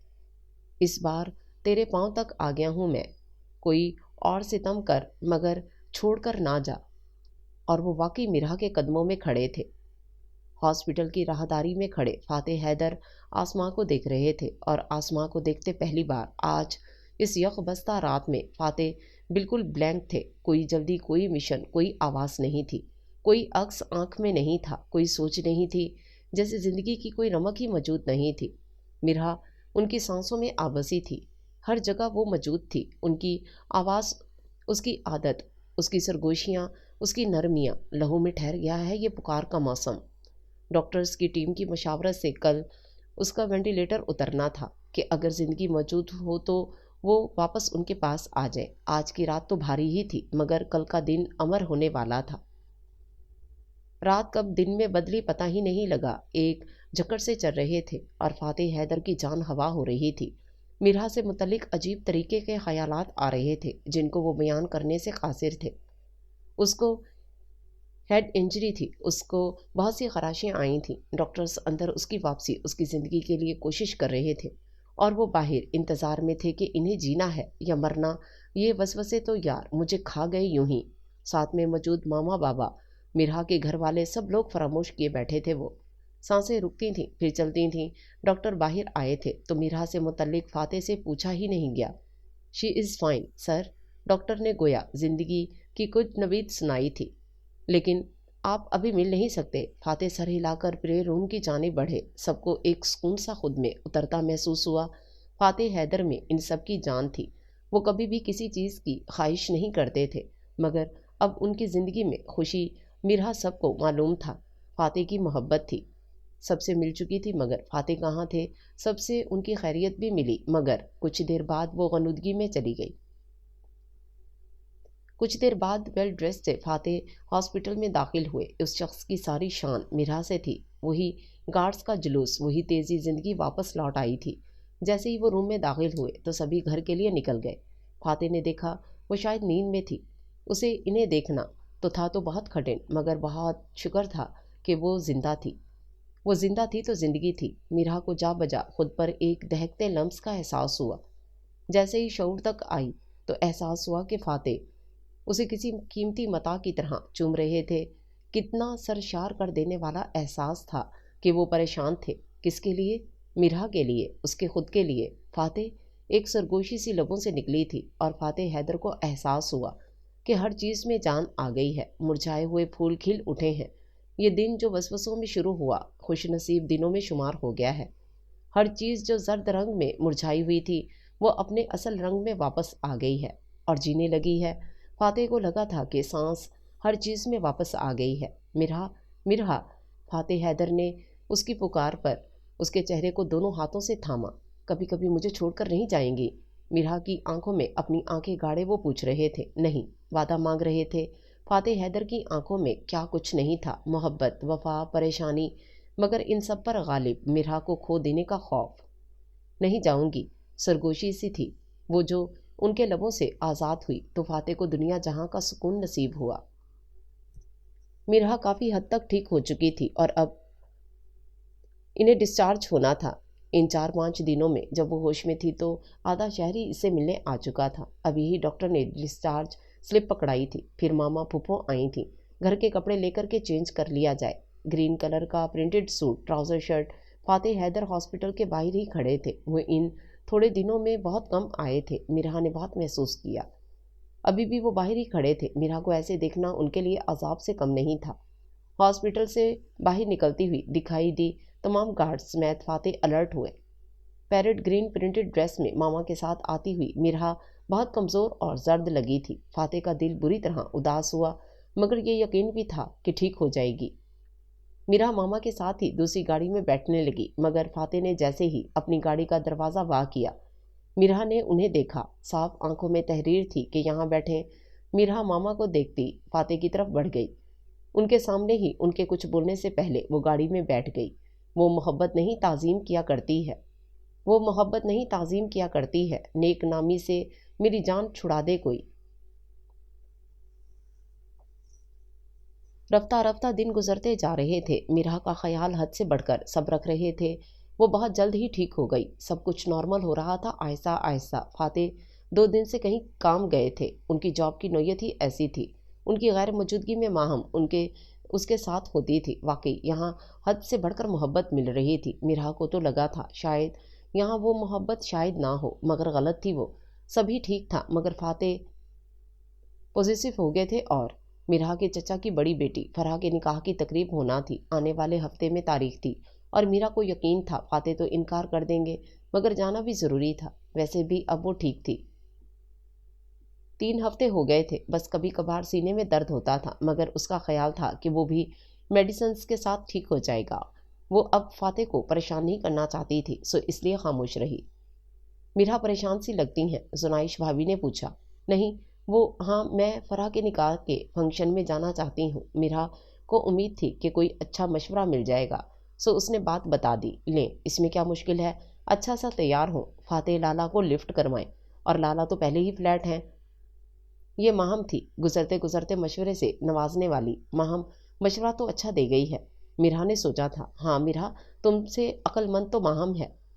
اس بار تیرے پاؤں تک آ گیا ہوں میں، کوئی اور ستم کر مگر چھوڑ کر نہ جا۔ اور وہ واقعی میرا کے قدموں میں کھڑے تھے۔ ہاسپٹل کی راہداری میں کھڑے فاتح حیدر آسماں کو دیکھ رہے تھے اور آسماں کو دیکھتے پہلی بار آج اس یک بستہ رات میں فاتح بالکل بلینک تھے۔ کوئی جلدی، کوئی مشن، کوئی آواز نہیں تھی، کوئی عکس آنکھ میں نہیں تھا، کوئی سوچ نہیں تھی، جیسے زندگی کی کوئی رمق ہی موجود نہیں تھی۔ میرا ان کی سانسوں میں آبسی تھی، ہر جگہ وہ موجود تھی، ان کی آواز، اس کی عادت، اس کی سرگوشیاں، اس کی نرمیاں۔ لہو میں ٹھہر گیا ہے یہ پکار کا موسم۔ ڈاکٹرز کی ٹیم کی مشاورت سے کل اس کا وینٹیلیٹر اترنا تھا کہ اگر زندگی موجود ہو تو وہ واپس ان کے پاس آ جائے۔ آج کی رات تو بھاری ہی تھی مگر کل کا دن امر ہونے والا تھا۔ رات کب دن میں بدلی پتہ ہی نہیں لگا، ایک جھکڑ سے چل رہے تھے اور فاتح حیدر کی جان ہوا ہو رہی تھی۔ میرا سے متعلق عجیب طریقے کے خیالات آ رہے تھے جن کو وہ بیان کرنے سے قاصر تھے۔ اس کو ہیڈ انجری تھی، اس کو بہت سی خراشیاں آئی تھیں۔ ڈاکٹرز اندر اس کی واپسی، اس کی زندگی کے لیے کوشش کر رہے تھے اور وہ باہر انتظار میں تھے کہ انہیں جینا ہے یا مرنا۔ یہ وسوسے تو یار مجھے کھا گئے یوں ہی۔ ساتھ میں موجود ماما بابا، مرہا کے گھر والے، سب لوگ فراموش کیے بیٹھے تھے۔ وہ سانسیں رکتی تھیں پھر چلتی تھیں۔ ڈاکٹر باہر آئے تھے تو مرہا سے متعلق فاتح سے پوچھا ہی نہیں گیا۔ شی از فائن سر، ڈاکٹر نے گویا زندگی کی کچھ نوید سنائی تھی۔ لیکن آپ ابھی مل نہیں سکتے۔ فاتح سر ہلا کر پرے روم کی جانب بڑھے۔ سب کو ایک سکون سا خود میں اترتا محسوس ہوا۔ فاتح حیدر میں ان سب کی جان تھی۔ وہ کبھی بھی کسی چیز کی خواہش نہیں کرتے تھے، مگر اب ان کی زندگی میں خوشی مرہا سب کو معلوم تھا۔ فاتح کی محبت تھی، سب سے مل چکی تھی، مگر فاتح کہاں تھے؟ سب سے ان کی خیریت بھی ملی، مگر کچھ دیر بعد وہ غنودگی میں چلی گئی۔ کچھ دیر بعد ویل ڈریسڈ سے فاتح ہاسپٹل میں داخل ہوئے۔ اس شخص کی ساری شان مرہا سے تھی۔ وہی گارڈز کا جلوس، وہی تیزی زندگی واپس لوٹ آئی تھی۔ جیسے ہی وہ روم میں داخل ہوئے تو سبھی گھر کے لیے نکل گئے۔ فاتح نے دیکھا وہ شاید نیند میں تھی۔ اسے انہیں دیکھنا تو تھا تو بہت کٹھن، مگر بہت شکر تھا کہ وہ زندہ تھی۔ وہ زندہ تھی تو زندگی تھی۔ مرہا کو جا بجا خود پر ایک دہکتے لمس کا احساس ہوا۔ جیسے ہی شعور تک آئی تو احساس ہوا کہ فاتح اسے کسی قیمتی متاع کی طرح چوم رہے تھے۔ کتنا سرشار کر دینے والا احساس تھا کہ وہ پریشان تھے۔ کس کے لیے؟ مرہا کے لیے، اس کے خود کے لیے۔ فاتح ایک سرگوشی سی لبوں سے نکلی تھی اور فاتح حیدر کو احساس ہوا کہ ہر چیز میں جان آ گئی ہے۔ مرجھائے ہوئے پھول کھل اٹھے ہیں۔ یہ دن جو وسوسوں میں شروع ہوا، خوش نصیب دنوں میں شمار ہو گیا ہے۔ ہر چیز جو زرد رنگ میں مرجھائی ہوئی تھی وہ اپنے اصل رنگ میں واپس آ گئی ہے اور جینے لگی ہے۔ فاتح کو لگا تھا کہ سانس ہر چیز میں واپس آ گئی ہے۔ مرہا، مرہا! فاتح حیدر نے اس کی پکار پر اس کے چہرے کو دونوں ہاتھوں سے تھاما۔ کبھی کبھی مجھے چھوڑ کر نہیں جائیں گی؟ مرہا کی آنکھوں میں اپنی آنکھیں گاڑے وہ پوچھ رہے تھے۔ نہیں، وعدہ مانگ رہے تھے۔ فاتح حیدر کی آنکھوں میں کیا کچھ نہیں تھا، محبت، وفا، پریشانی، مگر ان سب پر غالب مرہا کو کھو دینے کا خوف۔ نہیں جاؤں گی، سرگوشی سی تھی وہ جو ان کے لبوں سے آزاد ہوئی تو فاتح کو دنیا جہاں کا سکون نصیب ہوا۔ مرہا کافی حد تک ٹھیک ہو چکی تھی اور اب انہیں ڈسچارج ہونا تھا۔ ان 4-5 دنوں میں جب وہ ہوش میں تھی تو آدھا شہر ہی اسے ملنے آ چکا تھا۔ ابھی ہی ڈاکٹر نے ڈسچارج سلپ پکڑائی تھی، پھر ماما پھپھو آئی تھیں۔ گھر کے کپڑے لے کر کے چینج کر لیا جائے۔ گرین کلر کا پرنٹڈ سوٹ، ٹراؤزر شرٹ۔ فاتح حیدر ہاسپٹل کے باہر ہی کھڑے تھے۔ وہ ان تھوڑے دنوں میں بہت کم آئے تھے، مرہا نے بہت محسوس کیا۔ ابھی بھی وہ باہر ہی کھڑے تھے۔ مرہا کو ایسے دیکھنا ان کے لیے عذاب سے کم نہیں تھا۔ ہاسپٹل سے باہر نکلتی ہوئی دکھائی دی تمام گارڈز سمیت فاتح الرٹ ہوئے۔ پیرٹ گرین پرنٹڈ ڈریس میں ماما کے ساتھ آتی ہوئی مرہا بہت کمزور اور زرد لگی تھی۔ فاتح کا دل بری طرح اداس ہوا، مگر یہ یقین بھی تھا کہ ٹھیک ہو جائے گی۔ مرہا ماما کے ساتھ ہی دوسری گاڑی میں بیٹھنے لگی، مگر فاتح نے جیسے ہی اپنی گاڑی کا دروازہ وا کیا، مرہا نے انہیں دیکھا۔ صاف آنکھوں میں تحریر تھی کہ یہاں بیٹھیں۔ مرہا ماما کو دیکھتی فاتح کی طرف بڑھ گئی۔ ان کے سامنے ہی ان کے کچھ بولنے سے پہلے وہ گاڑی میں بیٹھ گئی۔ وہ محبت نہیں تعظیم کیا کرتی ہے، وہ محبت نہیں تعظیم کیا کرتی ہے، نیک نامی سے میری جان چھڑا دے کوئی۔ رفتہ رفتہ دن گزرتے جا رہے تھے۔ مرہا کا خیال حد سے بڑھ کر سب رکھ رہے تھے۔ وہ بہت جلد ہی ٹھیک ہو گئی۔ سب کچھ نارمل ہو رہا تھا آہستہ آہستہ۔ فاتح 2 دن سے کہیں کام گئے تھے۔ ان کی جاب کی نوعیت ہی ایسی تھی۔ ان کی غیر موجودگی میں ماہم اس کے ساتھ ہوتی تھی۔ واقعی یہاں حد سے بڑھ کر محبت مل رہی تھی۔ مرہا کو تو لگا تھا شاید یہاں وہ محبت شاید نہ ہو، مگر غلط تھی وہ۔ سبھی ٹھیک تھا، مگر فاتح پوزیسو ہو گئے تھے۔ اور مرہا کے چچا کی بڑی بیٹی فرح کے نکاح کی تقریب ہونا تھی۔ آنے والے ہفتے میں تاریخ تھی اور میرا کو یقین تھا فاتح تو انکار کر دیں گے، مگر جانا بھی ضروری تھا۔ ویسے بھی اب وہ ٹھیک تھی۔ 3 ہفتے ہو گئے تھے، بس کبھی کبھار سینے میں درد ہوتا تھا، مگر اس کا خیال تھا کہ وہ بھی میڈیسنز کے ساتھ ٹھیک ہو جائے گا۔ وہ اب فاتح کو پریشان نہیں کرنا چاہتی تھی، سو اس لیے خاموش رہی۔ مرہا پریشان سی لگتی ہیں؟ زنائش بھابھی نے پوچھا۔ نہیں، وہ ہاں، میں فرح کے نکاح کے فنکشن میں جانا چاہتی ہوں۔ مرہا کو امید تھی کہ کوئی اچھا مشورہ مل جائے گا، سو اس نے بات بتا دی۔ لیں، اس میں کیا مشکل ہے، اچھا سا تیار ہوں، فاتح لالا کو لفٹ کروائیں، اور لالا تو پہلے ہی فلیٹ ہیں۔ یہ ماہم تھی، گزرتے گزرتے مشورے سے نوازنے والی۔ ماہم مشورہ تو اچھا دے گئی ہے، مرہا نے سوچا تھا۔ ہاں مرہا، تم سے عقل مند تو ماہم ہے۔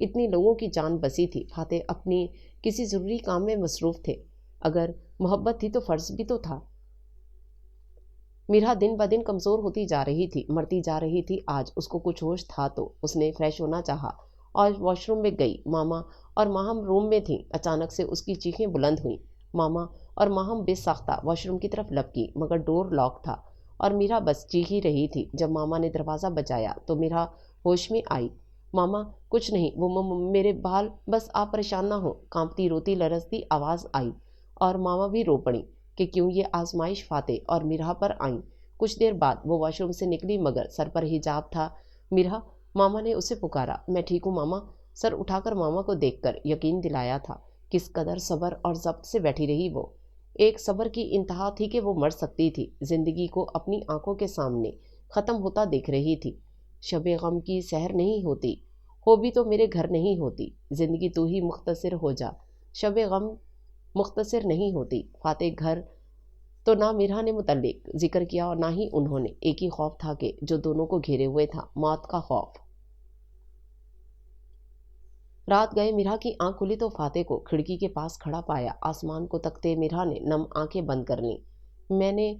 اتنی لوگوں کی جان بسی تھی، فاتح اپنی کسی ضروری کام میں مصروف تھے۔ اگر محبت تھی تو فرض بھی تو تھا۔ میرا دن بدن کمزور ہوتی جا رہی تھی، مرتی جا رہی تھی۔ آج اس کو کچھ ہوش تھا تو اس نے فریش ہونا چاہا اور واش روم میں گئی۔ ماما اور ماہم روم میں تھیں۔ اچانک سے اس کی چیخیں بلند ہوئیں۔ ماما اور ماہم بے ساختہ واش روم کی طرف لپکی، مگر ڈور لاک تھا اور میرا بس چیخ ہی رہی تھی۔ جب ماما نے دروازہ بجایا تو میرا ہوش میں آئی۔ ماما کچھ نہیں، وہ میرے بال، بس آپ پریشان نہ ہوں۔ کانپتی روتی لرزتی آواز آئی اور ماما بھی رو پڑیں کہ کیوں یہ آزمائش فاتح اور میرا پر آئیں۔ کچھ دیر بعد وہ واش روم سے نکلی مگر سر پر حجاب تھا۔ میرا، ماما نے اسے پکارا۔ میں ٹھیک ہوں ماما۔ سر اٹھا کر ماما کو دیکھ کر یقین دلایا تھا۔ کس قدر صبر اور ضبط سے بیٹھی رہی وہ۔ ایک صبر کی انتہا تھی کہ وہ مر سکتی تھی، زندگی کو اپنی آنکھوں کے سامنے ختم ہوتا دیکھ رہی تھی۔ شب غم کی سحر نہیں ہوتی، ہو بھی تو میرے گھر نہیں ہوتی۔ زندگی تو ہی مختصر ہو جا، شب غم مختصر نہیں ہوتی۔ فاتح گھر تو نہ میرا نے متعلق ذکر کیا اور نہ ہی انہوں نے۔ ایک ہی خوف تھا کہ جو دونوں کو گھیرے ہوئے تھا، موت کا خوف۔ رات گئے میرا کی آنکھ کھلی تو فاتح کو کھڑکی کے پاس کھڑا پایا۔ آسمان کو تکتے میرا نے نم آنکھیں بند کر لیں۔ میں نے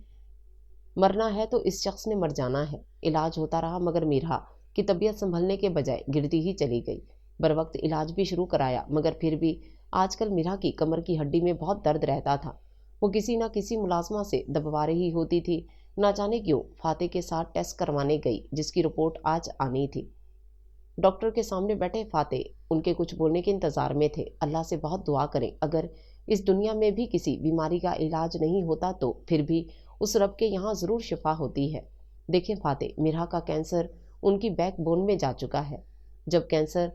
مرنا ہے تو اس شخص نے مر جانا ہے۔ علاج ہوتا رہا مگر میرا کی طبیعت سنبھلنے کے بجائے گرتی ہی چلی گئی۔ بروقت علاج بھی شروع کرایا مگر پھر بھی آج کل میرا کی کمر کی ہڈی میں بہت درد رہتا تھا۔ وہ کسی نہ کسی ملازمہ سے دبوا رہی ہوتی تھی۔ نہ جانے کیوں فاتح کے ساتھ ٹیسٹ کروانے گئی جس کی رپورٹ آج آنی تھی۔ ڈاکٹر کے سامنے بیٹھے فاتح ان کے کچھ بولنے کے انتظار میں تھے۔ اللہ سے بہت دعا کریں، اگر اس دنیا میں بھی کسی بیماری کا علاج نہیں ہوتا تو پھر بھی اس رب کے یہاں ضرور شفا ہوتی ہے۔ دیکھیں فاتح، میرا کا کینسر ان کی بیک بون میں جا چکا ہے۔ جب کینسر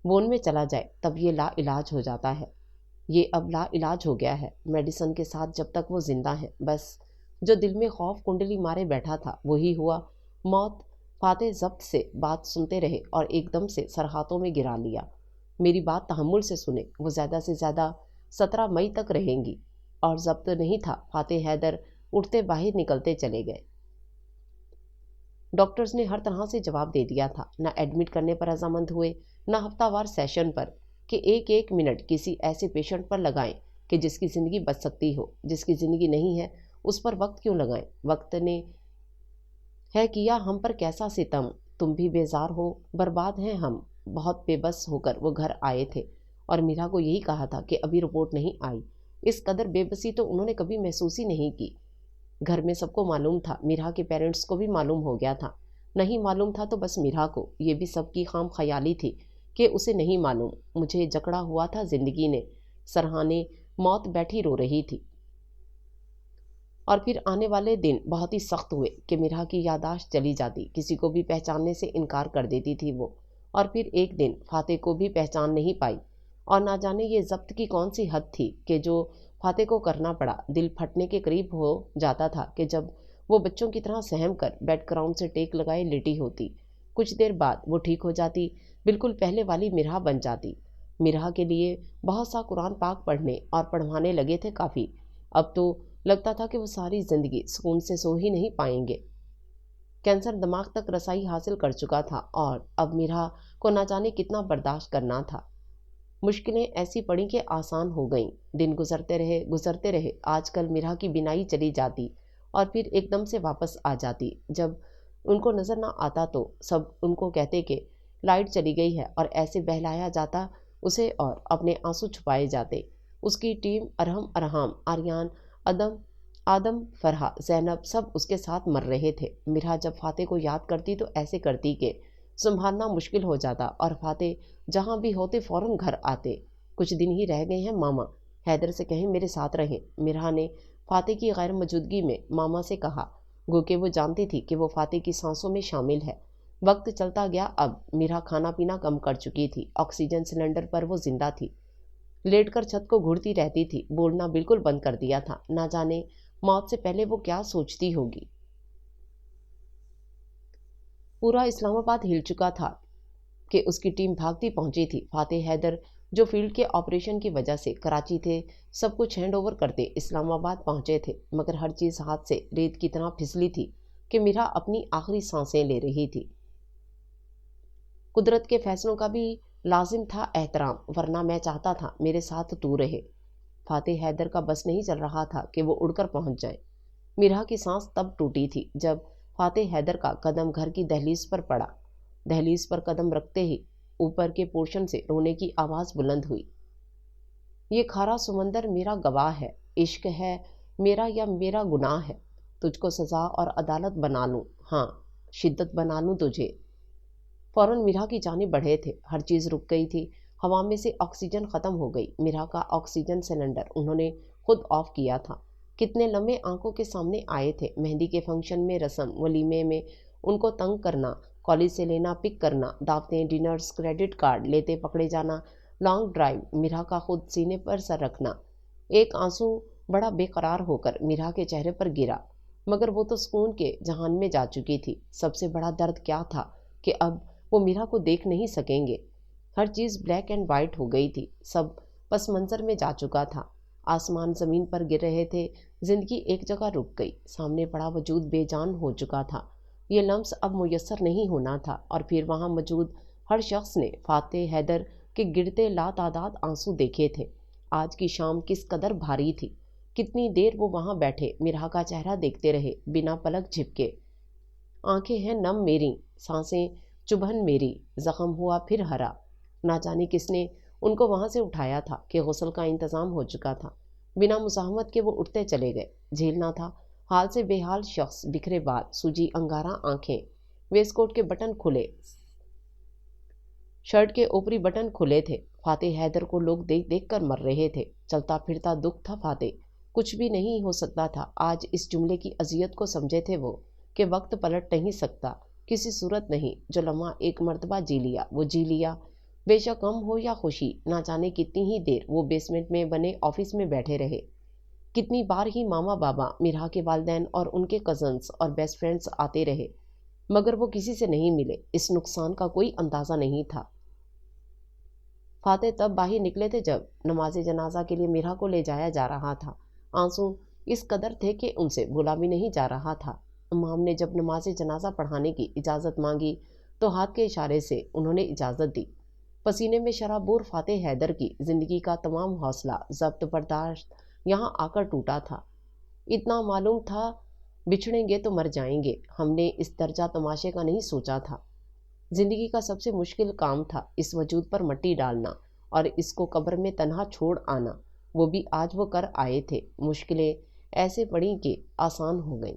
بون میں چلا جائے تب یہ لا علاج ہو جاتا ہے۔ یہ اب لا علاج ہو گیا ہے میڈیسن کے ساتھ جب تک وہ زندہ ہیں۔ بس جو دل میں خوف کنڈلی مارے بیٹھا تھا وہی ہوا۔ موت۔ فاتح ضبط سے بات سنتے رہے اور ایک دم سے سر ہاتھوں میں گرا لیا۔ میری بات تحمل سے سنیں، وہ زیادہ سے زیادہ 17 مئی تک رہیں گی۔ اور ضبط نہیں تھا، فاتح حیدر اٹھتے باہر نکلتے چلے گئے۔ ڈاکٹرز نے ہر طرح سے جواب دے دیا تھا، نہ ایڈمٹ کرنے پر رضامند ہوئے، نہ ہفتہ وار سیشن پر کہ ایک منٹ کسی ایسے پیشنٹ پر لگائیں کہ جس کی زندگی بچ سکتی ہو۔ جس کی زندگی نہیں ہے اس پر وقت کیوں لگائیں؟ وقت نے ہے کیا ہم پر کیسا ستم، تم بھی بیزار ہو، برباد ہیں ہم۔ بہت بے بس ہو کر وہ گھر آئے تھے اور میرا کو یہی کہا تھا کہ ابھی رپورٹ نہیں آئی۔ اس قدر بے بسی تو انہوں نے کبھی محسوس ہی نہیں کی۔ گھر میں سب کو معلوم تھا، میرا کے پیرنٹس کو بھی معلوم ہو گیا تھا۔ نہیں معلوم تھا تو بس میرا کو، یہ بھی سب کی خام خیالی تھی کہ اسے نہیں معلوم۔ مجھے جکڑا ہوا تھا زندگی نے، سرہانے موت بیٹھی رو رہی تھی۔ اور پھر آنے والے دن بہت ہی سخت ہوئے کہ میرا کی یادداشت چلی جاتی، کسی کو بھی پہچاننے سے انکار کر دیتی تھی وہ۔ اور پھر ایک دن فاتح کو بھی پہچان نہیں پائی اور نہ جانے یہ ضبط کی کون سی حد تھی کہ جو فاتح کو کرنا پڑا۔ دل پھٹنے کے قریب ہو جاتا تھا کہ جب وہ بچوں کی طرح سہم کر بیڈ گراؤنڈ سے ٹیک لگائے لیٹی ہوتی۔ کچھ دیر بعد وہ ٹھیک ہو جاتی، بالکل پہلے والی مرحا بن جاتی۔ مرحا کے لیے بہت سا قرآن پاک پڑھنے اور پڑھوانے لگے تھے کافی۔ اب تو لگتا تھا کہ وہ ساری زندگی سکون سے سو ہی نہیں پائیں گے۔ کینسر دماغ تک رسائی حاصل کر چکا تھا اور اب مرحا کو نہ جانے کتنا برداشت کرنا تھا۔ مشکلیں ایسی پڑیں کہ آسان ہو گئیں۔ دن گزرتے رہے۔ آج کل مرحا کی بینائی چلی جاتی اور پھر ایک دم سے واپس آ جاتی۔ جب ان کو نظر نہ آتا تو سب ان کو کہتے کہ لائٹ چلی گئی ہے اور ایسے بہلایا جاتا اسے اور اپنے آنسو چھپائے جاتے۔ اس کی ٹیم ارحم، آریان، آدم، فرحہ، زینب سب اس کے ساتھ مر رہے تھے۔ مرحا جب فاتح کو یاد کرتی تو ایسے کرتی کہ سنبھالنا مشکل ہو جاتا اور فاتح جہاں بھی ہوتے فوراً گھر آتے۔ کچھ دن ہی رہ گئے ہیں ماما، حیدر سے کہیں میرے ساتھ رہیں۔ مرحا نے فاتح کی غیر موجودگی میں ماما سے کہا، گو کہ وہ جانتی تھی کہ وہ فاتح کی سانسوں میں شامل ہے۔ وقت چلتا گیا، اب مرحا کھانا پینا کم کر چکی تھی۔ آکسیجن سلنڈر پر وہ زندہ تھی، لیٹ کر چھت کو گھڑتی رہتی تھی، بولنا بالکل بند کر دیا تھا۔ نہ جانے موت سے پہلے وہ کیا سوچتی ہوگی۔ پورا اسلام آباد ہل چکا تھا کہ اس کی ٹیم بھاگتی پہنچی تھی۔ فاتح حیدر جو فیلڈ کے آپریشن کی وجہ سے کراچی تھے، سب کچھ ہینڈ اوور کرتے اسلام آباد پہنچے تھے، مگر ہر چیز ہاتھ سے ریت کی طرح پھسلی تھی کہ مرحا اپنی آخری سانسیں لے رہی تھی۔ قدرت کے فیصلوں کا بھی لازم تھا احترام، ورنہ میں چاہتا تھا میرے ساتھ تو رہے۔ فاتح حیدر کا بس نہیں چل رہا تھا کہ وہ اڑ کر پہنچ جائے۔ میرا کی سانس تب ٹوٹی تھی جب فاتح حیدر کا قدم گھر کی دہلیز پر پڑا۔ دہلیز پر قدم رکھتے ہی اوپر کے پورشن سے رونے کی آواز بلند ہوئی۔ یہ کھارا سمندر میرا گواہ ہے، عشق ہے میرا یا میرا گناہ ہے، تجھ کو سزا اور عدالت بنا لوں، ہاں شدت بنا لوں تجھے۔ فوراً میرا کی جانب بڑھے تھے، ہر چیز رک گئی تھی، ہوا میں سے آکسیجن ختم ہو گئی۔ میرا کا آکسیجن سلنڈر انہوں نے خود آف کیا تھا۔ کتنے لمحے آنکھوں کے سامنے آئے تھے، مہندی کے فنکشن میں رسم، ولیمے میں ان کو تنگ کرنا، کالج سے لینا پک کرنا، دعوتیں، ڈنرز، کریڈٹ کارڈ لیتے پکڑے جانا، لانگ ڈرائیو، میرا کا خود سینے پر سر رکھنا۔ ایک آنسو بڑا بے قرار ہو کر میرا کے چہرے پر گرا، مگر وہ تو سکون کے جہان میں جا چکی تھی۔ سب سے بڑا درد کیا تھا کہ اب وہ میرا کو دیکھ نہیں سکیں گے۔ ہر چیز بلیک اینڈ وائٹ ہو گئی تھی، سب پس منظر میں جا چکا تھا۔ آسمان زمین پر گر رہے تھے، زندگی ایک جگہ رک گئی، سامنے پڑا وجود بے جان ہو چکا تھا۔ یہ لمس اب میسر نہیں ہونا تھا، اور پھر وہاں موجود ہر شخص نے فاتح حیدر کے گرتے لاتعداد آنسو دیکھے تھے۔ آج کی شام کس قدر بھاری تھی، کتنی دیر وہ وہاں بیٹھے میرا کا چہرہ دیکھتے رہے بنا پلک جھپکے۔ آنکھیں ہیں نم میری، سانسیں چبھن میری، زخم ہوا پھر ہرا۔ نہ جانے کس نے ان کو وہاں سے اٹھایا تھا کہ غسل کا انتظام ہو چکا تھا۔ بنا مزاحمت کے وہ اٹھتے چلے گئے۔ جھیلنا تھا حال سے بے حال شخص، بکھرے بال، سوجی انگارہ آنکھیں، ویسٹ کوٹ کے بٹن کھلے، شرٹ کے اوپری بٹن کھلے تھے۔ فاتح حیدر کو لوگ دیکھ دیکھ کر مر رہے تھے۔ چلتا پھرتا دکھ تھا فاتح، کچھ بھی نہیں ہو سکتا تھا۔ آج اس جملے کی اذیت کو سمجھے تھے وہ کہ وقت پلٹ نہیں سکتا، کسی صورت نہیں۔ جو لمحہ ایک مرتبہ جی لیا وہ جی لیا، بے شک غم ہو یا خوشی۔ نہ جانے کتنی ہی دیر وہ بیسمنٹ میں بنے آفس میں بیٹھے رہے، کتنی بار ہی ماما بابا، میرا کے والدین اور ان کے کزنز اور بیسٹ فرینڈز آتے رہے، مگر وہ کسی سے نہیں ملے۔ اس نقصان کا کوئی اندازہ نہیں تھا۔ فاتح تب باہر نکلے تھے جب نماز جنازہ کے لیے میرا کو لے جایا جا رہا تھا۔ آنسو اس قدر تھے کہ ان سے بولا بھی نہیں جا رہا تھا۔ امام نے جب نماز جنازہ پڑھانے کی اجازت مانگی تو ہاتھ کے اشارے سے انہوں نے اجازت دی۔ پسینے میں شرابور فاتح حیدر کی زندگی کا تمام حوصلہ، ضبط برداشت یہاں آ کر ٹوٹا تھا۔ اتنا معلوم تھا بچھڑیں گے تو مر جائیں گے، ہم نے اس درجہ تماشے کا نہیں سوچا تھا۔ زندگی کا سب سے مشکل کام تھا اس وجود پر مٹی ڈالنا اور اس کو قبر میں تنہا چھوڑ آنا، وہ بھی آج وہ کر آئے تھے۔ مشکلیں ایسے پڑیں کہ آسان ہو گئیں۔